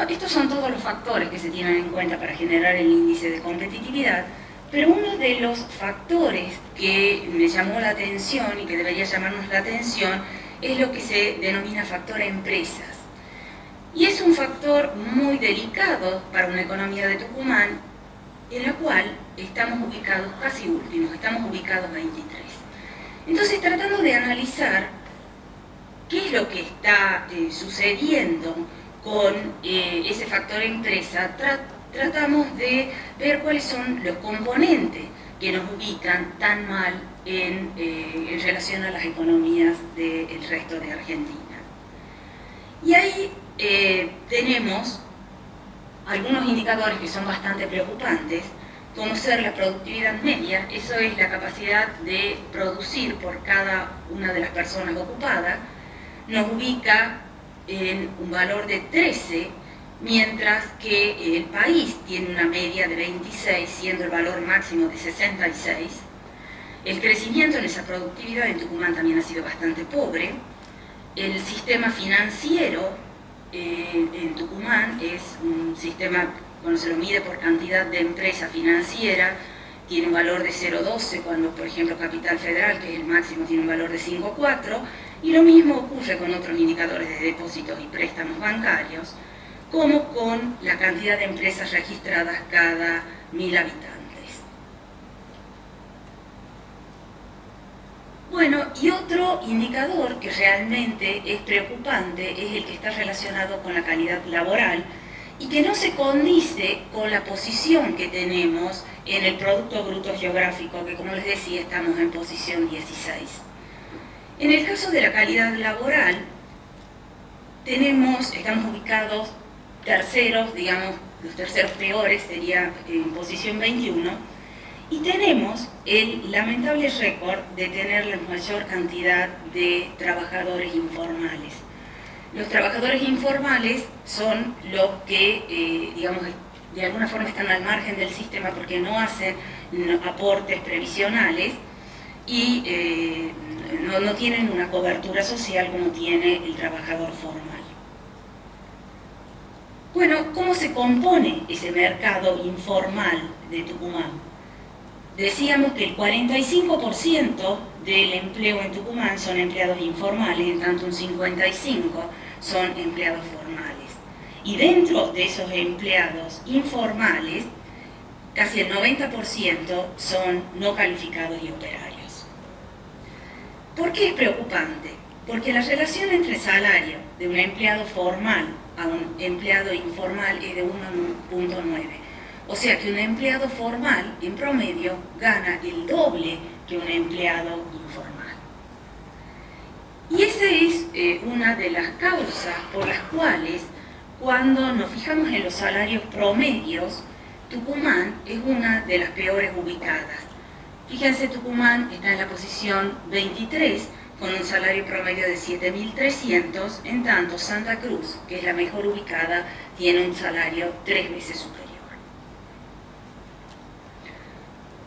estos son todos los factores que se tienen en cuenta para generar el índice de competitividad, pero uno de los factores que me llamó la atención y que debería llamarnos la atención es lo que se denomina factor empresas. Y es un factor muy delicado para una economía de Tucumán, en la cual estamos ubicados casi últimos, estamos ubicados 23. Entonces, tratando de analizar qué es lo que está sucediendo con ese factor empresa, tratamos de ver cuáles son los componentes que nos ubican tan mal en relación a las economías del resto de Argentina. Y ahí tenemos algunos indicadores que son bastante preocupantes, como ser la productividad media, eso es la capacidad de producir por cada una de las personas ocupadas, nos ubica en un valor de 13, mientras que el país tiene una media de 26, siendo el valor máximo de 66. El crecimiento en esa productividad en Tucumán también ha sido bastante pobre. El sistema financiero en Tucumán es un sistema, cuando se lo mide por cantidad de empresa financiera, tiene un valor de 0,12, cuando por ejemplo Capital Federal, que es el máximo, tiene un valor de 5,4, y lo mismo ocurre con otros indicadores de depósitos y préstamos bancarios, como con la cantidad de empresas registradas cada 1000 habitantes. Bueno, y otro indicador que realmente es preocupante es el que está relacionado con la calidad laboral y que no se condice con la posición que tenemos en el Producto Bruto Geográfico, que como les decía estamos en posición 16. En el caso de la calidad laboral, estamos ubicados terceros, digamos, los terceros peores sería en posición 21, y tenemos el lamentable récord de tener la mayor cantidad de trabajadores informales. Los trabajadores informales son los que, digamos, de alguna forma están al margen del sistema porque no hacen aportes previsionales y no tienen una cobertura social como tiene el trabajador formal. Bueno, ¿cómo se compone ese mercado informal de Tucumán? Decíamos que el 45% del empleo en Tucumán son empleados informales, en tanto un 55% son empleados formales. Y dentro de esos empleados informales, casi el 90% son no calificados y operarios. ¿Por qué es preocupante? Porque la relación entre salario de un empleado formal a un empleado informal es de 1,9. O sea que un empleado formal, en promedio, gana el doble que un empleado informal. Y esa es una de las causas por las cuales, cuando nos fijamos en los salarios promedios, Tucumán es una de las peores ubicadas. Fíjense, Tucumán está en la posición 23, con un salario promedio de 7.300, en tanto Santa Cruz, que es la mejor ubicada, tiene un salario 3 veces superior.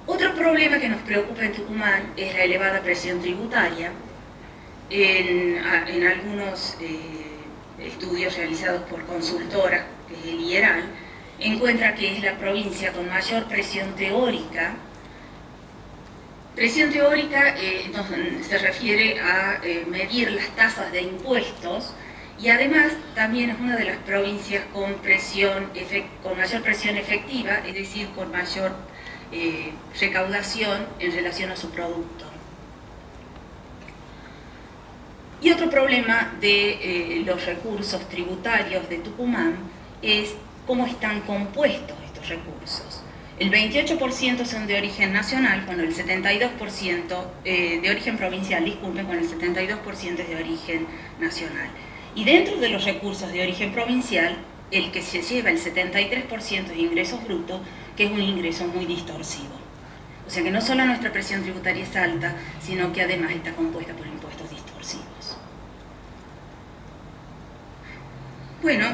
Otro problema que nos preocupa en Tucumán es la elevada presión tributaria. En algunos estudios realizados por consultoras, que es el IERAL, encuentra que es la provincia con mayor presión teórica. Presión teórica se refiere a medir las tasas de impuestos y además también es una de las provincias con mayor presión efectiva, es decir, con mayor recaudación en relación a su producto. Y otro problema de los recursos tributarios de Tucumán es cómo están compuestos estos recursos. El 28% son de origen nacional, cuando el 72% de origen provincial, disculpen, cuando el 72% es de origen nacional. Y dentro de los recursos de origen provincial, el que se lleva el 73% de ingresos brutos, que es un ingreso muy distorsivo. O sea que no solo nuestra presión tributaria es alta, sino que además está compuesta por impuestos distorsivos. Bueno,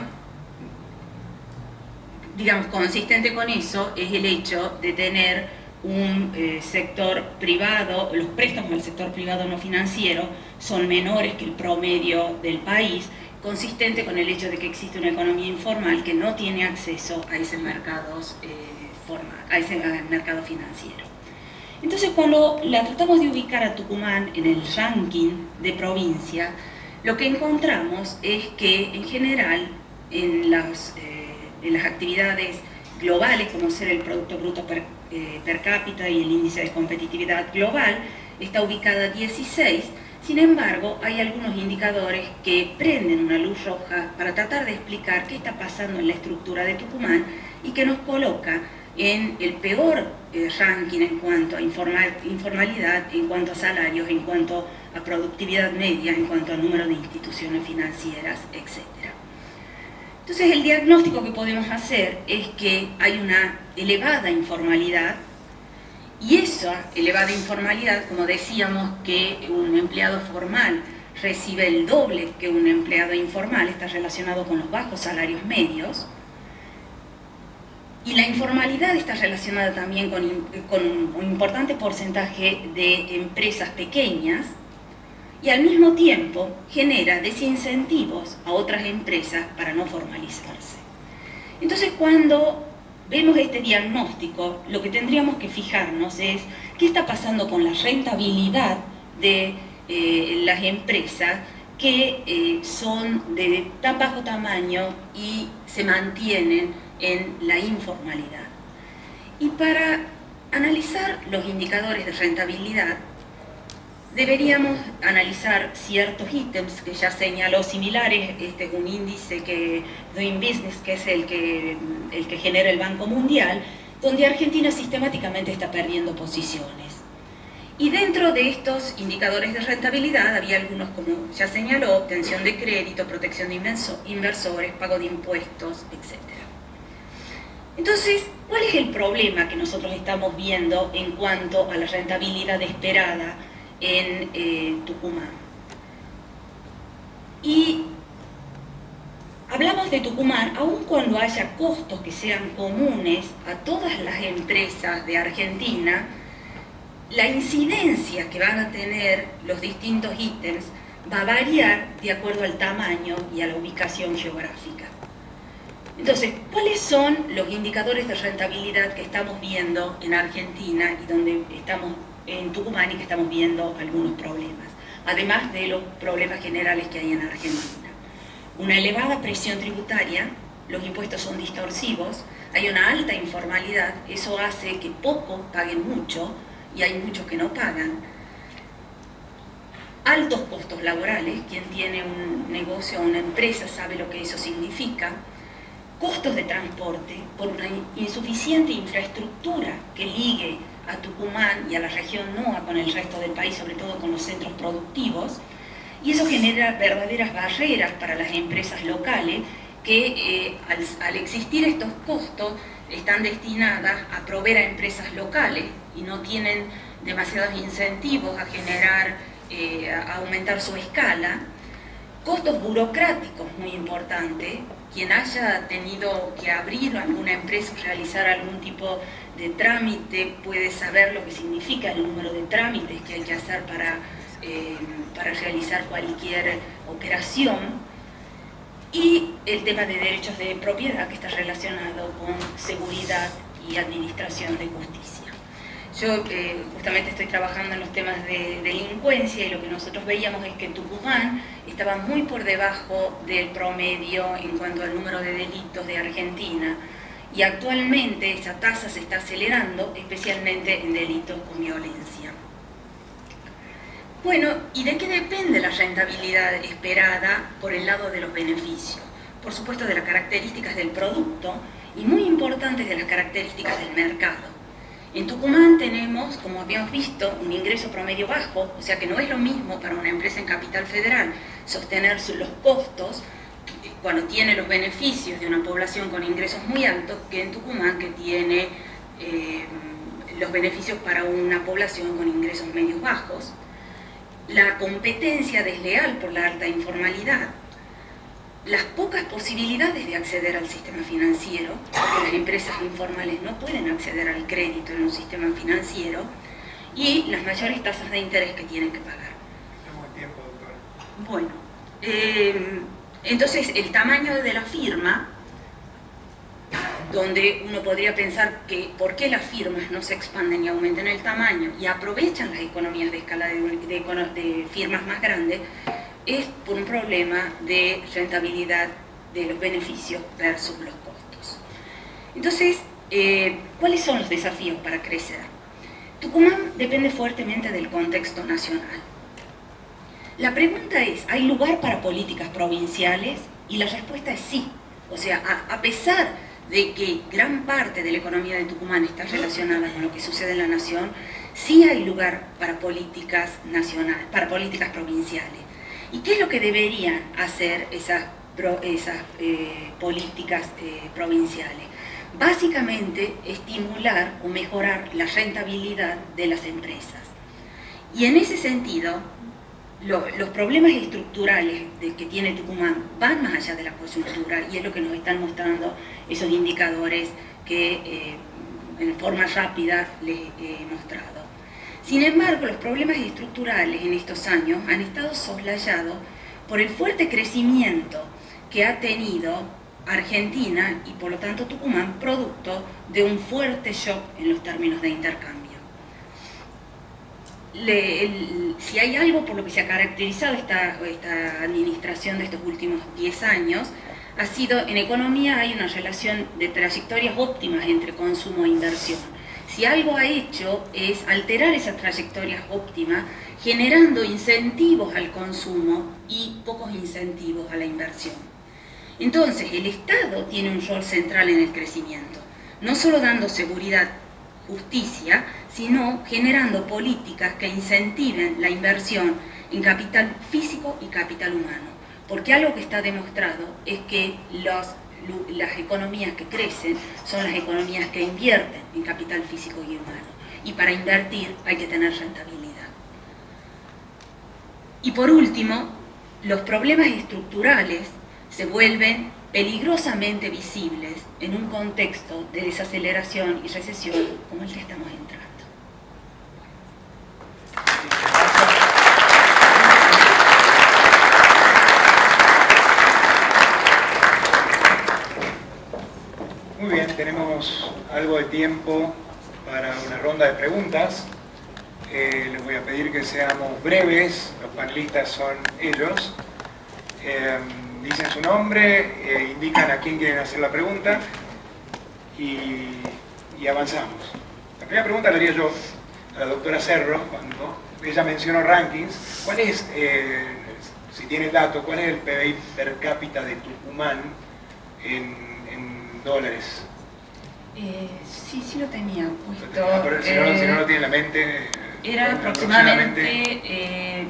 digamos, consistente con eso es el hecho de tener un sector privado, los préstamos del sector privado no financiero son menores que el promedio del país, consistente con el hecho de que existe una economía informal que no tiene acceso a esos mercados a ese mercado financiero. Entonces, cuando la tratamos de ubicar a Tucumán en el ranking de provincia, lo que encontramos es que en general en las actividades globales, como ser el Producto Bruto per cápita y el índice de competitividad global, está ubicada 16. Sin embargo, hay algunos indicadores que prenden una luz roja para tratar de explicar qué está pasando en la estructura de Tucumán y que nos coloca en el peor ranking en cuanto a informalidad, en cuanto a salarios, en cuanto a productividad media, en cuanto a número de instituciones financieras, etc. Entonces, el diagnóstico que podemos hacer es que hay una elevada informalidad, y esa elevada informalidad, como decíamos que un empleado formal recibe el doble que un empleado informal, está relacionado con los bajos salarios medios, y la informalidad está relacionada también con un importante porcentaje de empresas pequeñas, y al mismo tiempo genera desincentivos a otras empresas para no formalizarse. Entonces, cuando vemos este diagnóstico, lo que tendríamos que fijarnos es qué está pasando con la rentabilidad de las empresas que son de tan bajo tamaño y se mantienen en la informalidad. Y para analizar los indicadores de rentabilidad, deberíamos analizar ciertos ítems que ya señaló similares. Este es un índice que Doing Business, que es el que genera el Banco Mundial, donde Argentina sistemáticamente está perdiendo posiciones. Y dentro de estos indicadores de rentabilidad había algunos, como ya señaló, obtención de crédito, protección de inversores, pago de impuestos, etc. Entonces, ¿cuál es el problema que nosotros estamos viendo en cuanto a la rentabilidad esperada en Tucumán? Y hablamos de Tucumán, aun cuando haya costos que sean comunes a todas las empresas de Argentina, la incidencia que van a tener los distintos ítems va a variar de acuerdo al tamaño y a la ubicación geográfica. Entonces, ¿cuáles son los indicadores de rentabilidad que estamos viendo en Argentina y donde estamos en Tucumán y que estamos viendo algunos problemas? Además de los problemas generales que hay en Argentina. Una elevada presión tributaria, los impuestos son distorsivos, hay una alta informalidad, eso hace que pocos paguen mucho y hay muchos que no pagan. Altos costos laborales, quien tiene un negocio o una empresa sabe lo que eso significa. Costos de transporte por una insuficiente infraestructura que ligue a Tucumán y a la región NOA con el resto del país, sobre todo con los centros productivos, y eso genera verdaderas barreras para las empresas locales que al existir estos costos están destinadas a proveer a empresas locales y no tienen demasiados incentivos a generar, a aumentar su escala. Costos burocráticos muy importantes. Quien haya tenido que abrir alguna empresa o realizar algún tipo de trámite puede saber lo que significa el número de trámites que hay que hacer para realizar cualquier operación. Y el tema de derechos de propiedad, que está relacionado con seguridad y administración de justicia. Yo justamente estoy trabajando en los temas de delincuencia y lo que nosotros veíamos es que Tucumán estaba muy por debajo del promedio en cuanto al número de delitos de Argentina, y actualmente esa tasa se está acelerando, especialmente en delitos con violencia. Bueno, ¿y de qué depende la rentabilidad esperada por el lado de los beneficios? Por supuesto, de las características del producto y, muy importantes, de las características del mercado. En Tucumán tenemos, como habíamos visto, un ingreso promedio bajo, o sea que no es lo mismo para una empresa en Capital Federal sostener los costos cuando tiene los beneficios de una población con ingresos muy altos, que en Tucumán, que tiene los beneficios para una población con ingresos medios bajos. La competencia desleal por la alta informalidad, las pocas posibilidades de acceder al sistema financiero, porque las empresas informales no pueden acceder al crédito en un sistema financiero, y las mayores tasas de interés que tienen que pagar. Tenemos el tiempo, doctora. Bueno, entonces el tamaño de la firma, donde uno podría pensar que por qué las firmas no se expanden y aumentan el tamaño y aprovechan las economías de escala de firmas más grandes, es por un problema de rentabilidad de los beneficios versus los costos. Entonces, ¿cuáles son los desafíos para crecer? Tucumán depende fuertemente del contexto nacional. La pregunta es, ¿hay lugar para políticas provinciales? Y la respuesta es sí. O sea, a pesar de que gran parte de la economía de Tucumán está relacionada con lo que sucede en la nación, sí hay lugar para políticas nacionales, para políticas provinciales. ¿Y qué es lo que deberían hacer esas políticas provinciales? Básicamente, estimular o mejorar la rentabilidad de las empresas. Y en ese sentido, los problemas estructurales que tiene Tucumán van más allá de la coyuntura, y es lo que nos están mostrando esos indicadores que en forma rápida les he mostrado. Sin embargo, los problemas estructurales en estos años han estado soslayados por el fuerte crecimiento que ha tenido Argentina y por lo tanto Tucumán, producto de un fuerte shock en los términos de intercambio. Si hay algo por lo que se ha caracterizado esta administración de estos últimos 10 años, ha sido, en economía hay una relación de trayectorias óptimas entre consumo e inversión. Si algo ha hecho es alterar esas trayectorias óptimas, generando incentivos al consumo y pocos incentivos a la inversión. Entonces, el Estado tiene un rol central en el crecimiento. no solo dando seguridad, justicia, sino generando políticas que incentiven la inversión en capital físico y capital humano. Porque algo que está demostrado es que las economías que crecen son las economías que invierten en capital físico y humano. Y para invertir hay que tener rentabilidad. Y por último, los problemas estructurales se vuelven peligrosamente visibles en un contexto de desaceleración y recesión como el que estamos entrando. Muy bien, tenemos algo de tiempo para una ronda de preguntas. Les voy a pedir que seamos breves, los panelistas son ellos. Dicen su nombre, indican a quién quieren hacer la pregunta y avanzamos. La primera pregunta la haría yo a la doctora Cerro, cuando ella mencionó rankings. ¿Cuál es, si tiene el dato, cuál es el PBI per cápita de Tucumán en dólares? Sí lo tenía puesto. Si no lo tiene en la mente... Era aproximadamente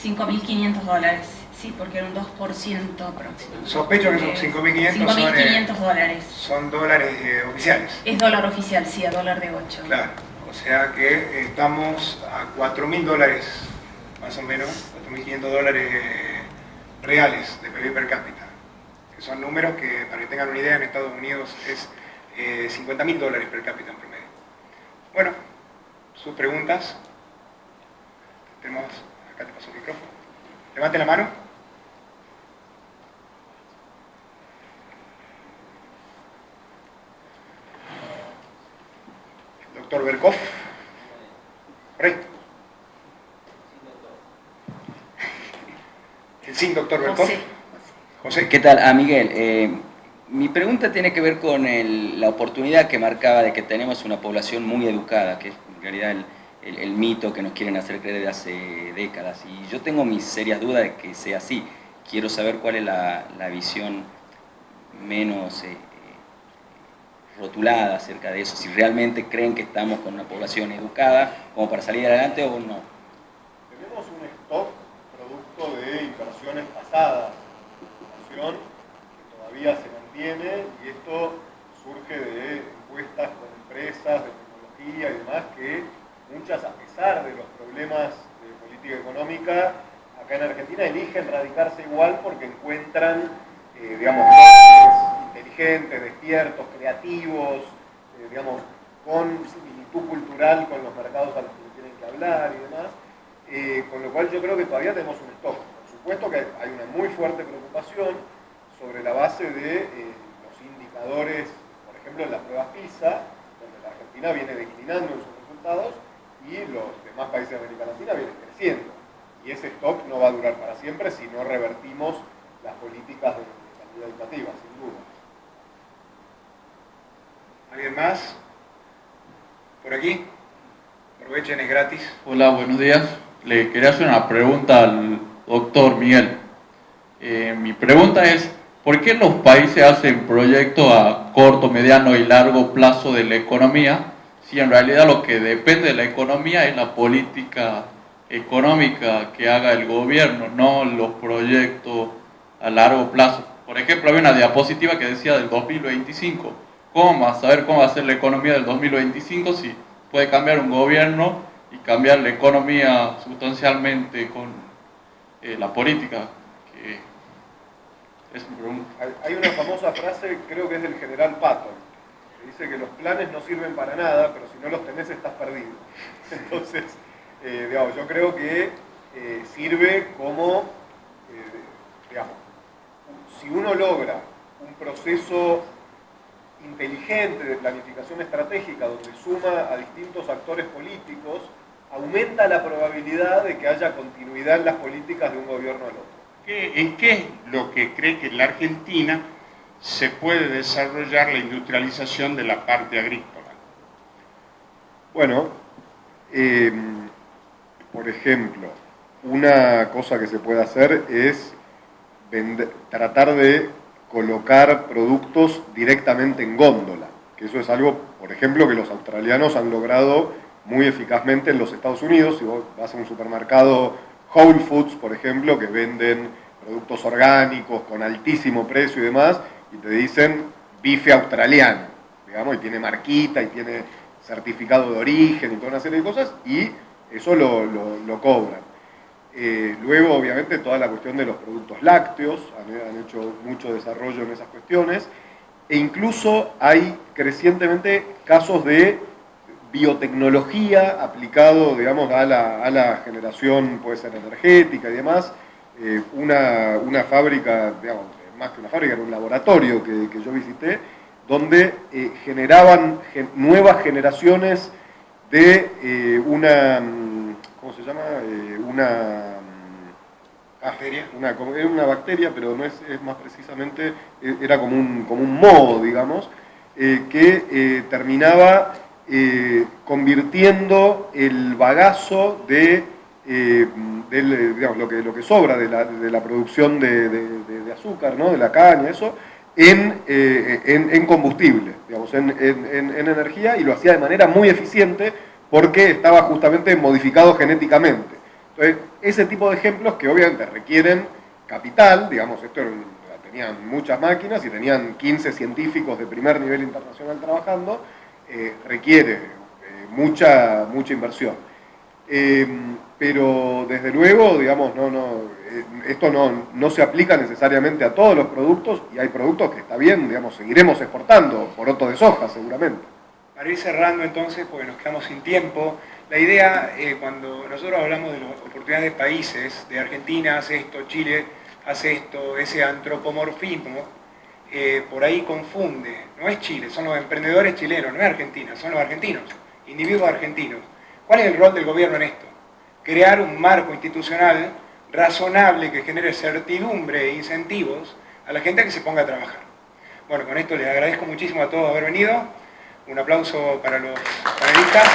5.500 dólares, sí, porque era un 2% aproximadamente. Sospecho que son 5.500 dólares. Son dólares oficiales. Es dólar oficial, sí, a dólar de 8. Claro, o sea que estamos a 4.000 dólares, más o menos, 4.500 dólares reales de PBI per cápita, que son números que, para que tengan una idea, en Estados Unidos es 50.000 dólares per cápita en promedio. Bueno, sus preguntas. Tenemos, acá te paso el micrófono. Levante la mano. Doctor Berkov. Por ahí. Sí, doctor Berkov. José. ¿Qué tal? Miguel, mi pregunta tiene que ver con la oportunidad que marcaba de que tenemos una población muy educada, que es en realidad el mito que nos quieren hacer creer desde hace décadas. Y yo tengo mis serias dudas de que sea así. Quiero saber cuál es la visión menos rotulada acerca de eso, si realmente creen que estamos con una población educada como para salir adelante o no. Tenemos un stock producto de inversiones pasadas, inversión que todavía se mantiene, y esto surge de encuestas con empresas de tecnología y demás que muchas, a pesar de los problemas de política económica acá en Argentina, eligen radicarse igual porque encuentran digamos, inteligentes, despiertos, creativos, digamos, con similitud cultural con los mercados a los que tienen que hablar y demás, con lo cual yo creo que todavía tenemos un stock. Por supuesto que hay una muy fuerte preocupación sobre la base de los indicadores, por ejemplo en las pruebas PISA, donde la Argentina viene declinando en sus resultados y los demás países de América Latina vienen creciendo. Y ese stock no va a durar para siempre si no revertimos las políticas de calidad educativa, sin duda. ¿Alguien más? ¿Por aquí? Aprovechen, es gratis. Hola, buenos días. Le quería hacer una pregunta al doctor Miguel. Mi pregunta es, ¿por qué los países hacen proyectos a corto, mediano y largo plazo de la economía si en realidad lo que depende de la economía es la política económica que haga el gobierno, no los proyectos a largo plazo? Por ejemplo, había una diapositiva que decía del 2025. ¿Cómo va a saber cómo va a ser la economía del 2025 si puede cambiar un gobierno y cambiar la economía sustancialmente con la política? Es mi pregunta. Hay una famosa frase, creo que es del general Patton, que dice que los planes no sirven para nada, pero si no los tenés estás perdido. Entonces, digamos, yo creo que sirve como, digamos, si uno logra un proceso inteligente de planificación estratégica donde suma a distintos actores políticos, aumenta la probabilidad de que haya continuidad en las políticas de un gobierno al otro. ¿En qué es lo que cree que en la Argentina se puede desarrollar la industrialización de la parte agrícola? Bueno, por ejemplo, una cosa que se puede hacer es tratar de colocar productos directamente en góndola. que eso es algo, por ejemplo, que los australianos han logrado muy eficazmente en los Estados Unidos. Si vos vas a un supermercado Whole Foods, por ejemplo, que venden productos orgánicos con altísimo precio y demás, y te dicen bife australiano, digamos, y tiene marquita, y tiene certificado de origen y toda una serie de cosas, y eso lo cobran. Luego, obviamente, toda la cuestión de los productos lácteos, han hecho mucho desarrollo en esas cuestiones, e incluso hay crecientemente casos de biotecnología aplicado, digamos, a la generación, puede ser energética y demás. Una fábrica, digamos, más que una fábrica, era un laboratorio que yo visité, donde generaban nuevas generaciones de una, ¿cómo se llama? Una bacteria, pero no es más precisamente, era como un moho, digamos, que terminaba convirtiendo el bagazo digamos, lo que sobra de la producción de azúcar, ¿no? De la caña, eso, en combustible, digamos, en energía, y lo hacía de manera muy eficiente porque estaba justamente modificado genéticamente. Entonces, ese tipo de ejemplos que obviamente requieren capital, digamos, tenían muchas máquinas y tenían 15 científicos de primer nivel internacional trabajando, requiere mucha inversión. Pero desde luego, digamos, esto no se aplica necesariamente a todos los productos, y hay productos que está bien, digamos, seguiremos exportando, poroto de soja seguramente. Para ir cerrando entonces, porque nos quedamos sin tiempo, la idea, cuando nosotros hablamos de las oportunidades de países, de Argentina hace esto, Chile hace esto, ese antropomorfismo, por ahí confunde. No es Chile, son los emprendedores chilenos, no es Argentina, son los argentinos, individuos argentinos. ¿Cuál es el rol del gobierno en esto? Crear un marco institucional razonable que genere certidumbre e incentivos a la gente a que se ponga a trabajar. Bueno, con esto les agradezco muchísimo a todos haber venido. Un aplauso para los panelistas.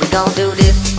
We gon' do this.